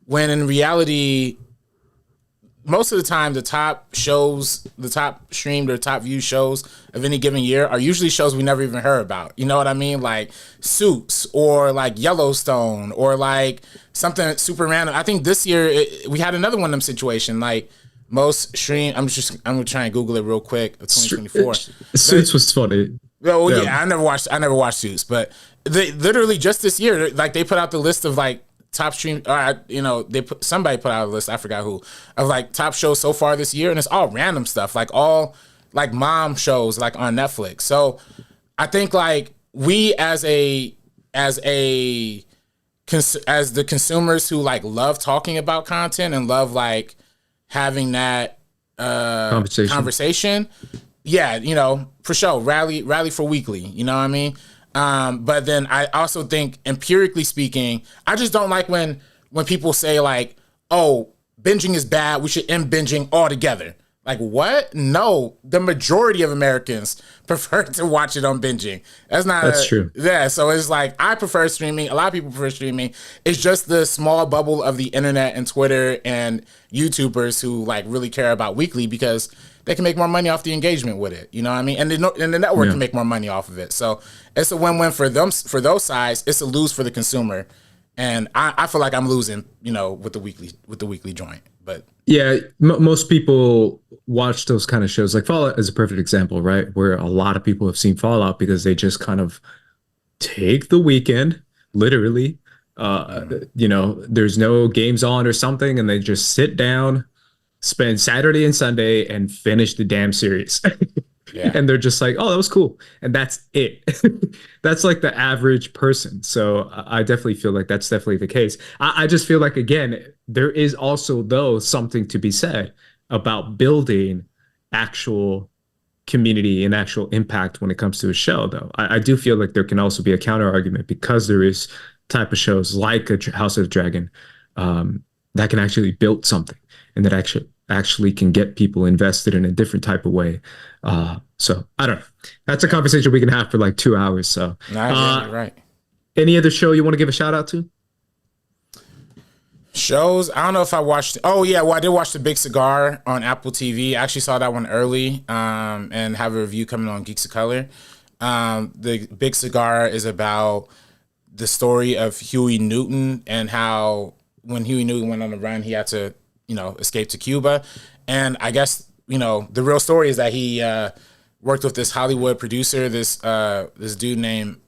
When in reality, most of the time, the top shows, the top streamed or top viewed shows of any given year are usually shows we never even heard about. You know what I mean? Like Suits or like Yellowstone or like something super random. I think this year we had another one of them situation. Like most stream. I'm gonna try and Google it real quick. 2024. Suits was funny. Well, yeah, I never watched Suits, but they literally just this year, like they put out the list of like top stream, somebody put out a list, I forgot who, of like top shows so far this year, and it's all random stuff, like all like mom shows like on Netflix. So I think like we as the consumers who like love talking about content and love like having that conversation, yeah, for sure, rally for weekly, you know what I mean? But then I also think empirically speaking, I just don't like when people say like, oh, binging is bad, we should end binging altogether. Like what? No, the majority of Americans prefer to watch it on binging. That's true. Yeah, so it's like I prefer streaming. A lot of people prefer streaming. It's just the small bubble of the internet and Twitter and YouTubers who like really care about weekly because they can make more money off the engagement with it. You know what I mean? And the network can make more money off of it. So it's a win-win for them, for those sides. It's a lose for the consumer. And I feel like I'm losing, with the weekly joint. But yeah, most people watch those kind of shows. Like Fallout is a perfect example, right? Where a lot of people have seen Fallout because they just kind of take the weekend, literally. There's no games on or something, and they just sit down, spend Saturday and Sunday, and finish the damn series. Yeah. And they're just like, oh, that was cool. And that's it. That's like the average person. So I definitely feel like that's definitely the case. I just feel like, again, there is also, though, something to be said about building actual community and actual impact when it comes to a show, though. I do feel like there can also be a counter argument because there is type of shows like House of the Dragon that can actually build something and that actually can get people invested in a different type of way. So I don't know. That's a conversation we can have for like 2 hours. So yeah, you're right. Any other show you want to give a shout out to? Shows, I don't know if I watched. Oh yeah, well I did watch The Big Cigar on Apple TV. I actually saw that one early, and have a review coming on Geeks of Color. The Big Cigar is about the story of Huey Newton and how when Huey Newton went on the run, he had to, escape to Cuba. And I guess, the real story is that he worked with this Hollywood producer, this dude named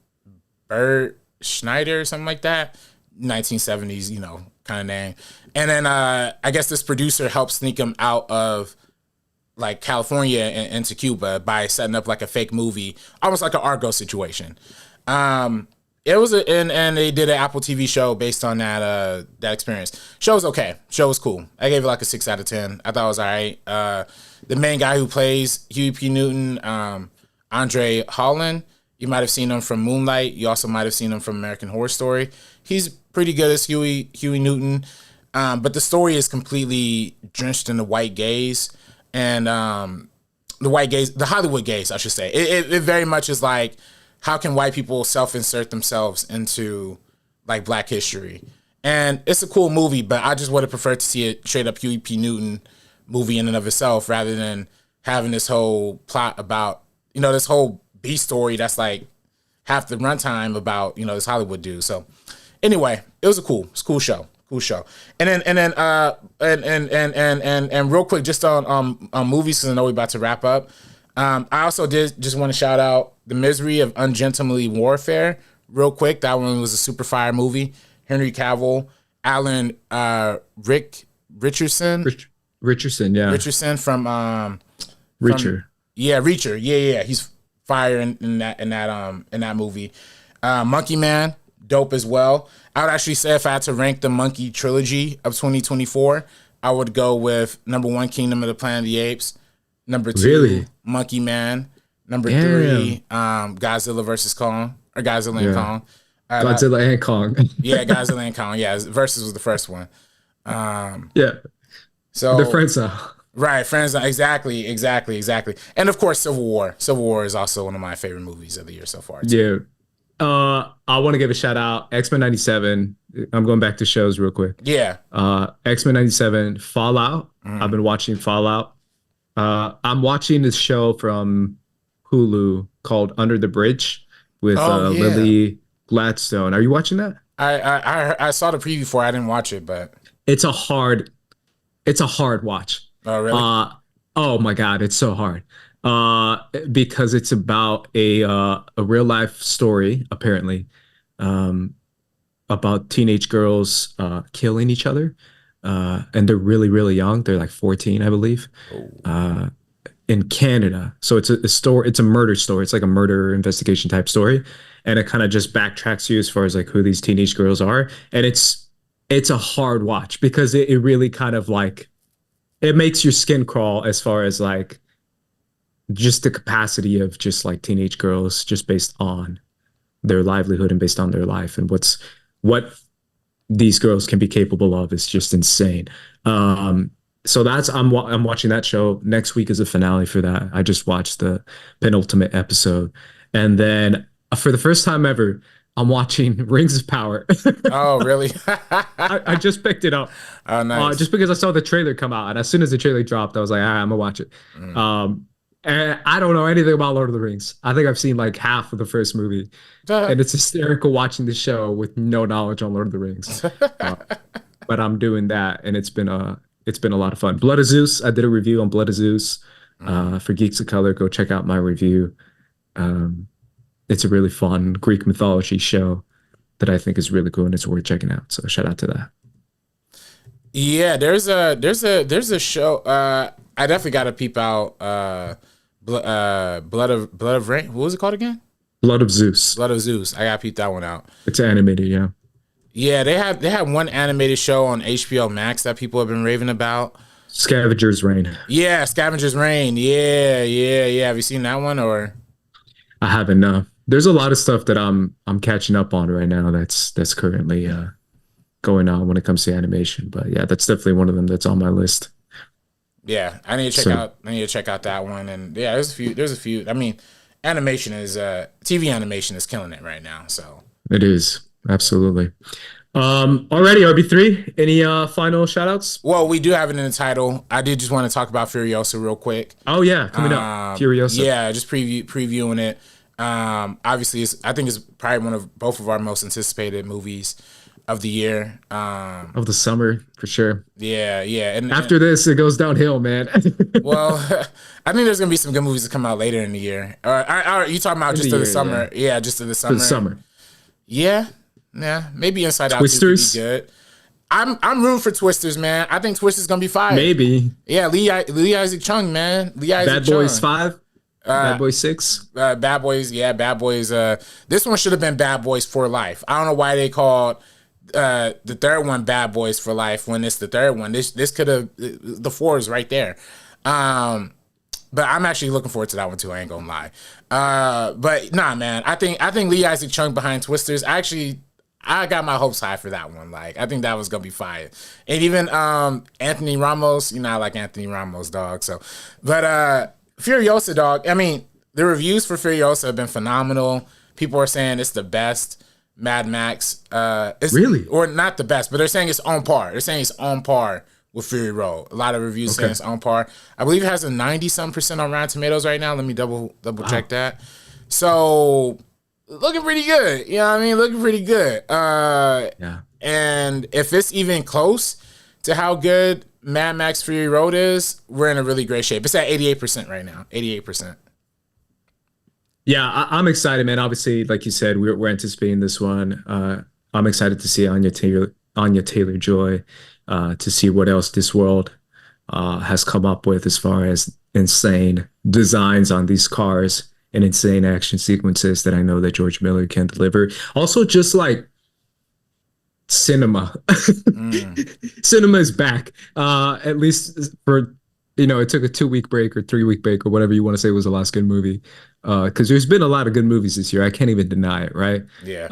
Bert Schneider or something like that, 1970s, kind of name. And then I guess this producer helped sneak him out of like California and into Cuba by setting up like a fake movie, almost like an Argo situation. It was and they did an Apple TV show based on that experience. Show was okay. Show was cool. I gave it like a 6 out of 10. I thought it was all right. The main guy who plays Huey P. Newton, Andre Holland, you might have seen him from Moonlight. You also might have seen him from American Horror Story. He's pretty good as Huey Newton. But the story is completely drenched in the white gaze. And the Hollywood gaze, I should say. It very much is like, how can white people self-insert themselves into like Black history? And it's a cool movie, but I just would have preferred to see it straight up Huey P. Newton movie in and of itself rather than having this whole plot about, this whole B story that's like half the runtime about, this Hollywood dude. So anyway, it was a cool show. Cool show. And then real quick, just on movies, because I know we're about to wrap up. I also did just want to shout out The Misery of Ungentlemanly Warfare real quick. That one was a super fire movie. Henry Cavill, Alan Richardson. Richardson, yeah. Richardson from Reacher. Reacher. Yeah. He's fire in that movie. Monkey Man, dope as well. I would actually say if I had to rank the Monkey trilogy of 2024, I would go with number 1, Kingdom of the Planet of the Apes. Number 2, really? Monkey Man. Number 3, Godzilla versus Kong, or Godzilla and Kong. Godzilla and Kong. Yeah, Godzilla and Kong. Yeah, Versus was the first one. So the friend zone. Right, friend zone. Exactly. And of course, Civil War. Civil War is also one of my favorite movies of the year so far. Too. Yeah. I want to give a shout out. X-Men 97. I'm going back to shows real quick. Yeah. X-Men 97. Fallout. I've been watching Fallout. I'm watching this show from Hulu called Under the Bridge with Lily Gladstone. Are you watching that? I saw the preview for it. I didn't watch it, but it's a hard watch. Oh really? Oh my God, it's so hard. Because it's about a real life story, apparently, about teenage girls killing each other. And they're really, really young. They're like 14, I believe, in Canada. So it's a story. It's a murder story. It's like a murder investigation type story, and it kind of just backtracks you as far as like who these teenage girls are. And it's a hard watch because it really kind of like it makes your skin crawl as far as like just the capacity of just like teenage girls just based on their livelihood and based on their life and what these girls can be capable of is just insane. So I'm watching that show. Next week is a finale for that. I just watched the penultimate episode. And then for the first time ever, I'm watching Rings of Power. Oh, really? I just picked it up. Oh, nice. Just because I saw the trailer come out. And as soon as the trailer dropped, I was like, all right, I'm going to watch it. And I don't know anything about Lord of the Rings. I think I've seen like half of the first movie. And it's hysterical watching the show with no knowledge on Lord of the Rings. But I'm doing that, and it's been a lot of fun. Blood of Zeus. I did a review on Blood of Zeus for Geeks of Color. Go check out my review. It's a really fun Greek mythology show that I think is really cool and it's worth checking out. So shout out to that. Yeah, there's a show. I definitely got to peep out. Blood of Rain. What was it called again? Blood of Zeus. Blood of Zeus. I got to peep that one out. It's animated, yeah. Yeah, they had one animated show on HBO Max that people have been raving about. Scavenger's Reign. Yeah, Scavenger's Reign. Yeah. Have you seen that one or? I haven't. There's a lot of stuff that I'm catching up on right now. That's currently going on when it comes to animation. But yeah, that's definitely one of them that's on my list. Yeah, I need to check out that one. And yeah, there's a few. I mean, animation is TV animation is killing it right now. So it is absolutely. Already RB3. Any final shout outs? Well, we do have it in the title. I did just want to talk about Furiosa real quick. Oh yeah, coming up. Furiosa. Yeah, just previewing it. Obviously I think it's probably both of our most anticipated movies of the year. Of the summer, for sure. Yeah. And after this, it goes downhill, man. Well, I think there's gonna be some good movies that come out later in the year. Or you talking about just to the summer? Yeah, just to the summer. For the summer. Yeah. Maybe Inside Out Twisters. Could be good. I'm rooting for Twisters, man. I think Twisters gonna be fire. Maybe. Yeah, Lee Isaac Chung, man. Bad Boys 5. Bad Boys 6. Bad Boys. Yeah, Bad Boys. This one should have been Bad Boys for Life. I don't know why they called the third one Bad Boys for Life when it's the third one. This could have, the 4 is right there. But I'm actually looking forward to that one too. I ain't gonna lie. But nah, man. I think Lee Isaac Chung behind Twisters. I got my hopes high for that one. Like, I think that was gonna be fire. And even Anthony Ramos, I like Anthony Ramos, dog. So, but Furiosa, dog. I mean, the reviews for Furiosa have been phenomenal. People are saying it's the best Mad Max. Really? Or not the best, but they're saying it's on par. They're saying it's on par with Fury Road. A lot of reviews saying it's on par. I believe it has a 90-some% on Rotten Tomatoes right now. Let me double check that. So looking pretty good. You know what I mean? Looking pretty good. Yeah. And if it's even close to how good Mad Max Fury Road is, we're in a really great shape. It's at 88% right now. 88%. Yeah, I'm excited, man. Obviously, like you said, we're anticipating this one. I'm excited to see Anya Taylor-Joy, to see what else this world has come up with as far as insane designs on these cars and insane action sequences that I know that George Miller can deliver. Also, just like cinema. Cinema is back. At least for, it took a 2-week break or 3-week break or whatever you want to say was the last good movie. Because there's been a lot of good movies this year. I can't even deny it, right? Yeah.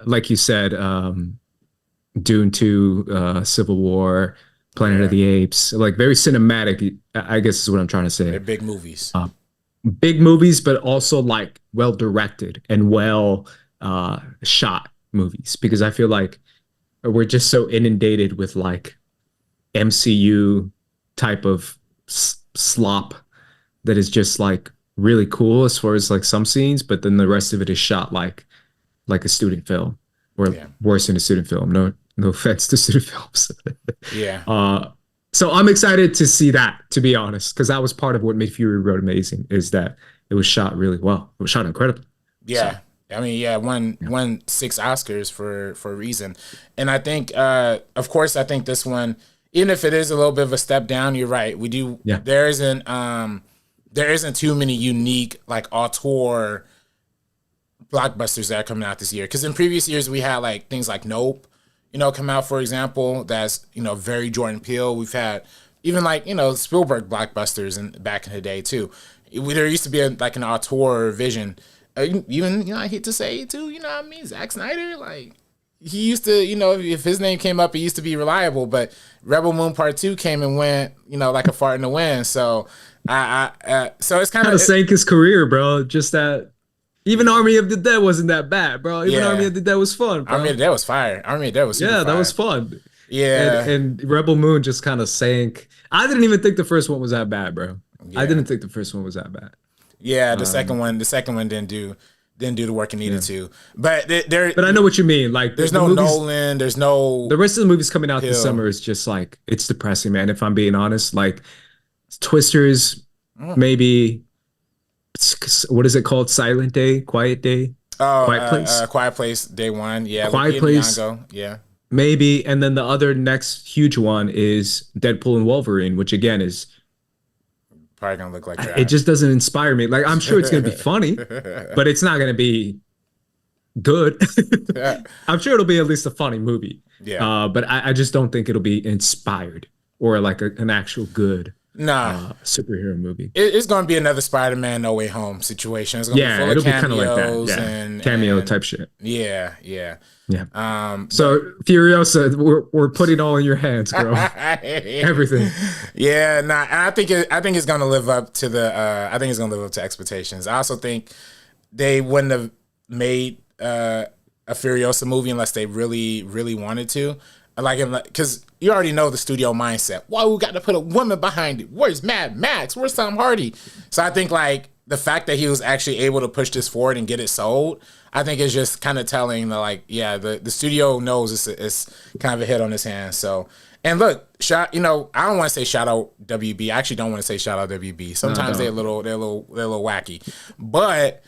Like you said, Dune 2, Civil War, Planet of the Apes, like very cinematic, I guess is what I'm trying to say. They're big movies. Big movies, but also like well directed and well shot movies, because I feel like we're just so inundated with like MCU type of slop that is just like really cool as far as like some scenes, but then the rest of it is shot like a student film, or worse than a student film. No offense to student films. Yeah. So I'm excited to see that, to be honest, because that was part of what made Fury Road amazing, is that it was shot really well. It was shot incredibly. Yeah. So, I mean, won 6 Oscars for a reason. And I think, of course, I think this one, even if it is a little bit of a step down, you're right. We do. Yeah. There isn't too many unique like auteur blockbusters that are coming out this year. Because in previous years we had like things like Nope, come out, for example. That's very Jordan Peele. We've had even like Spielberg blockbusters back in the day too. There used to be like an auteur vision. Even I hate to say it too. What I mean? Zack Snyder, like he used to, if his name came up, it used to be reliable. But Rebel Moon Part 2 came and went, like a fart in the wind. So so it's kind of sank his career, bro. Just that even Army of the Dead wasn't that bad, bro. Even Army of the Dead was fun, bro. Army of the Dead was fire. Army of the Dead was super fire. That was fun. Yeah. And Rebel Moon just kind of sank. I didn't even think the first one was that bad, bro. Yeah. I didn't think the first one was that bad. Yeah, the second one didn't do the work it needed to. But But I know what you mean. Like there's no movies, Nolan, there's no the rest of the movies coming out this summer is just like, it's depressing, man, if I'm being honest. Like Twisters, maybe what is it called? Silent Day, Quiet Day? Oh, Quiet Place. Quiet Place Day 1. Yeah, Quiet Place. Yeah. Maybe, and then the other next huge one is Deadpool and Wolverine, which again is probably gonna look like that. It just doesn't inspire me. Like, I'm sure it's gonna be funny, but it's not gonna be good. I'm sure it'll be at least a funny movie. Yeah. But I just don't think it'll be inspired. or like an actual good Nah, superhero movie. it's going to be another Spider-Man No Way Home situation. It's going to be full of It'll be kind of like that. cameos Yeah, and cameo type shit. Yeah. Yeah. So Furiosa, we're putting all in your hands, girl. Everything. Yeah, nah. And I think it's gonna live up to expectations. I also think they wouldn't have made a Furiosa movie unless they really, really wanted to. Because you already know the studio mindset. Why we got to put a woman behind it? Where's Mad Max? Where's Tom Hardy? So I think like the fact that he was actually able to push this forward and get it sold, I think is just kind of telling that like, yeah, the studio knows it's kind of a hit on his hands. So, and look, I don't want to say shout out WB. I actually don't want to say shout out WB. Sometimes they're a little wacky, but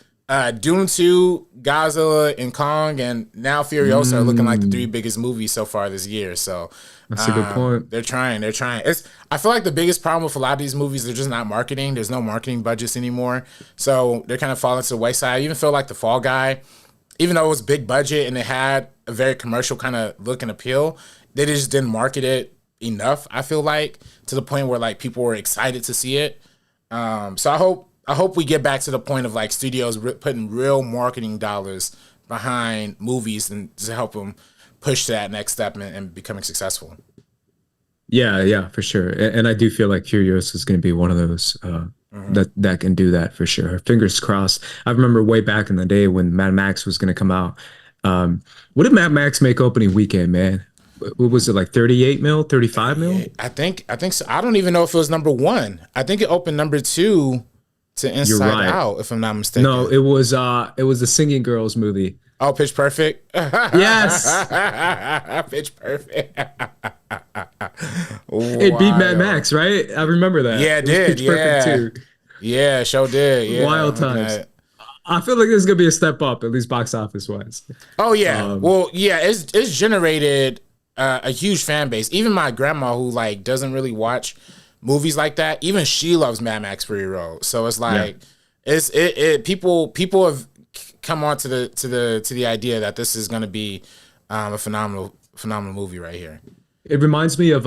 Dune 2, Godzilla, and Kong, and now Furiosa are looking like the 3 biggest movies so far this year. So that's a good point. They're trying. I feel like the biggest problem with a lot of these movies, they're just not marketing. There's no marketing budgets anymore. So they're kind of falling to the wayside. I even feel like The Fall Guy, even though it was big budget and it had a very commercial kind of look and appeal, they just didn't market it enough, I feel like, to the point where like people were excited to see it. So I hope we get back to the point of like studios putting real marketing dollars behind movies and to help them push to that next step and becoming successful. Yeah, for sure. And I do feel like Furiosa is going to be one of those that can do that for sure. Fingers crossed. I remember way back in the day when Mad Max was going to come out. What did Mad Max make opening weekend, man? What was it, like 38 mil, 35 mil? I think so. I don't even know if it was number 1. I think it opened number 2 to Inside Out, if I'm not mistaken. No, it was the Singing Girls movie. Oh, Pitch Perfect? Yes. Pitch Perfect. It beat Mad Max, right? I remember that. Yeah, it did. Pitch Perfect too. Yeah, sure did. Yeah. Wild times. I feel like there's gonna be a step up, at least box office wise. Oh yeah. It's generated a huge fan base. Even my grandma, who like doesn't really watch movies like that, even she loves Mad Max Fury Road. So it's like people have come on to the idea that this is going to be a phenomenal movie right here. It reminds me of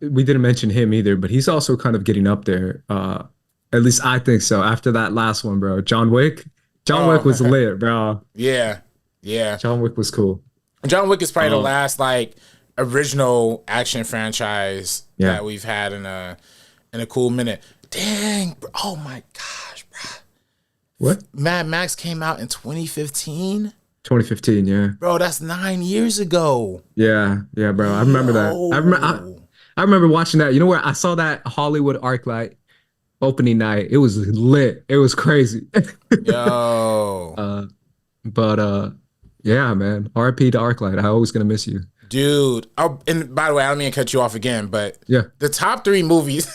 we didn't mention him either, but he's also kind of getting up there. At least I think so. After that last one, bro, John Wick. John Wick was lit, bro. Yeah. John Wick was cool. John Wick is probably the last like original action franchise that we've had in a cool minute. Dang, bro. Oh my gosh, bro. What? Mad Max came out in 2015? 2015, yeah. Bro, that's 9 years ago. Yeah, bro. I remember that. I remember watching that. You know where I saw that Hollywood ArcLight opening night? It was lit. It was crazy. Yo. Yeah, man. RP to ArcLight. I always gonna miss you. Dude. Oh, and by the way, I don't mean to cut you off again, but the top 3 movies,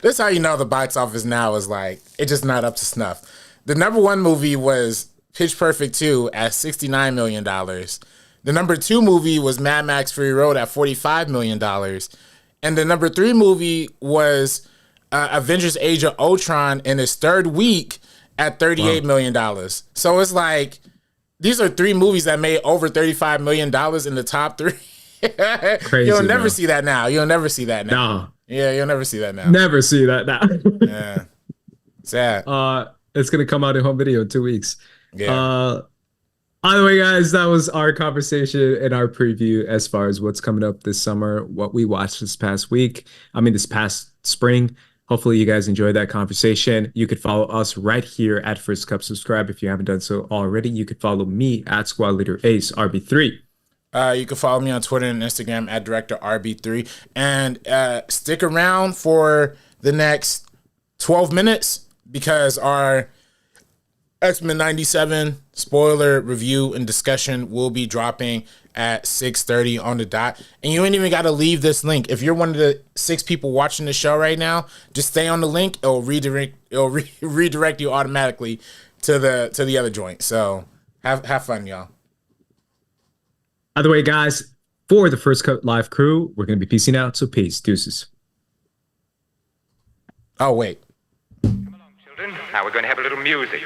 that's how you know the box office now is like, it's just not up to snuff. The number 1 movie was Pitch Perfect 2 at $69 million. The number 2 movie was Mad Max Fury Road at $45 million. And the number 3 movie was Avengers Age of Ultron in its 3rd week at $38 million. So it's like, these are 3 movies that made over $35 million in the top 3. Crazy, you'll never see that now. No. Yeah, you'll never see that now. Never see that now. Yeah. Sad. It's going to come out in home video in 2 weeks. Yeah. Either way, guys, that was our conversation and our preview as far as what's coming up this summer, what we watched this past spring. Hopefully you guys enjoyed that conversation. You could follow us right here at First Cup. Subscribe if you haven't done so already. You could follow me at Squad Leader Ace RB3. You can follow me on Twitter and Instagram at Director RB3. And stick around for the next 12 minutes because our X-Men 97 spoiler review and discussion will be dropping at 6:30 on the dot. And you ain't even got to leave this link. If you're one of the 6 people watching the show right now, just stay on the link. It'll redirect you automatically to the other joint. So have fun, y'all. Either way, guys, for the First Cut Live crew, we're going to be peacing out. So peace. Deuces. Oh, wait. Come along, children. Now we're going to have a little music.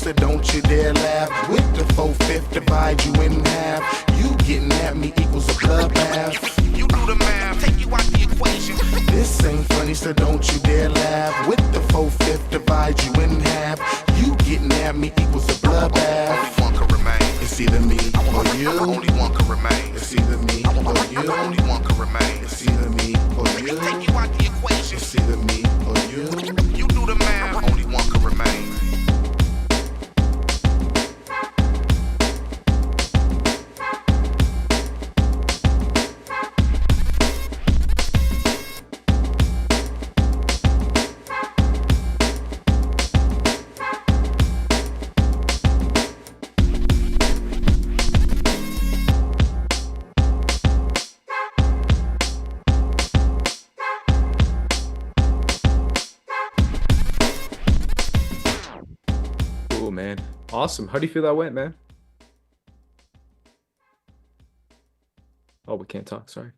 so don't you dare laugh. With the 4/5 divide you in half. You getting at me equals a bloodbath. You do the math, take you out the equation. This ain't funny, so don't you dare laugh. With the 4/5 divide you in half. You getting at me equals a bloodbath. Only one can remain. It's either me or you. Only one can remain. It's either me or you. Only one can remain. It's either me or you. Take you out the equation. It's either me or you. You do the math. Only one can remain. Cool, man. Awesome. How do you feel that went, man? Oh, we can't talk. Sorry.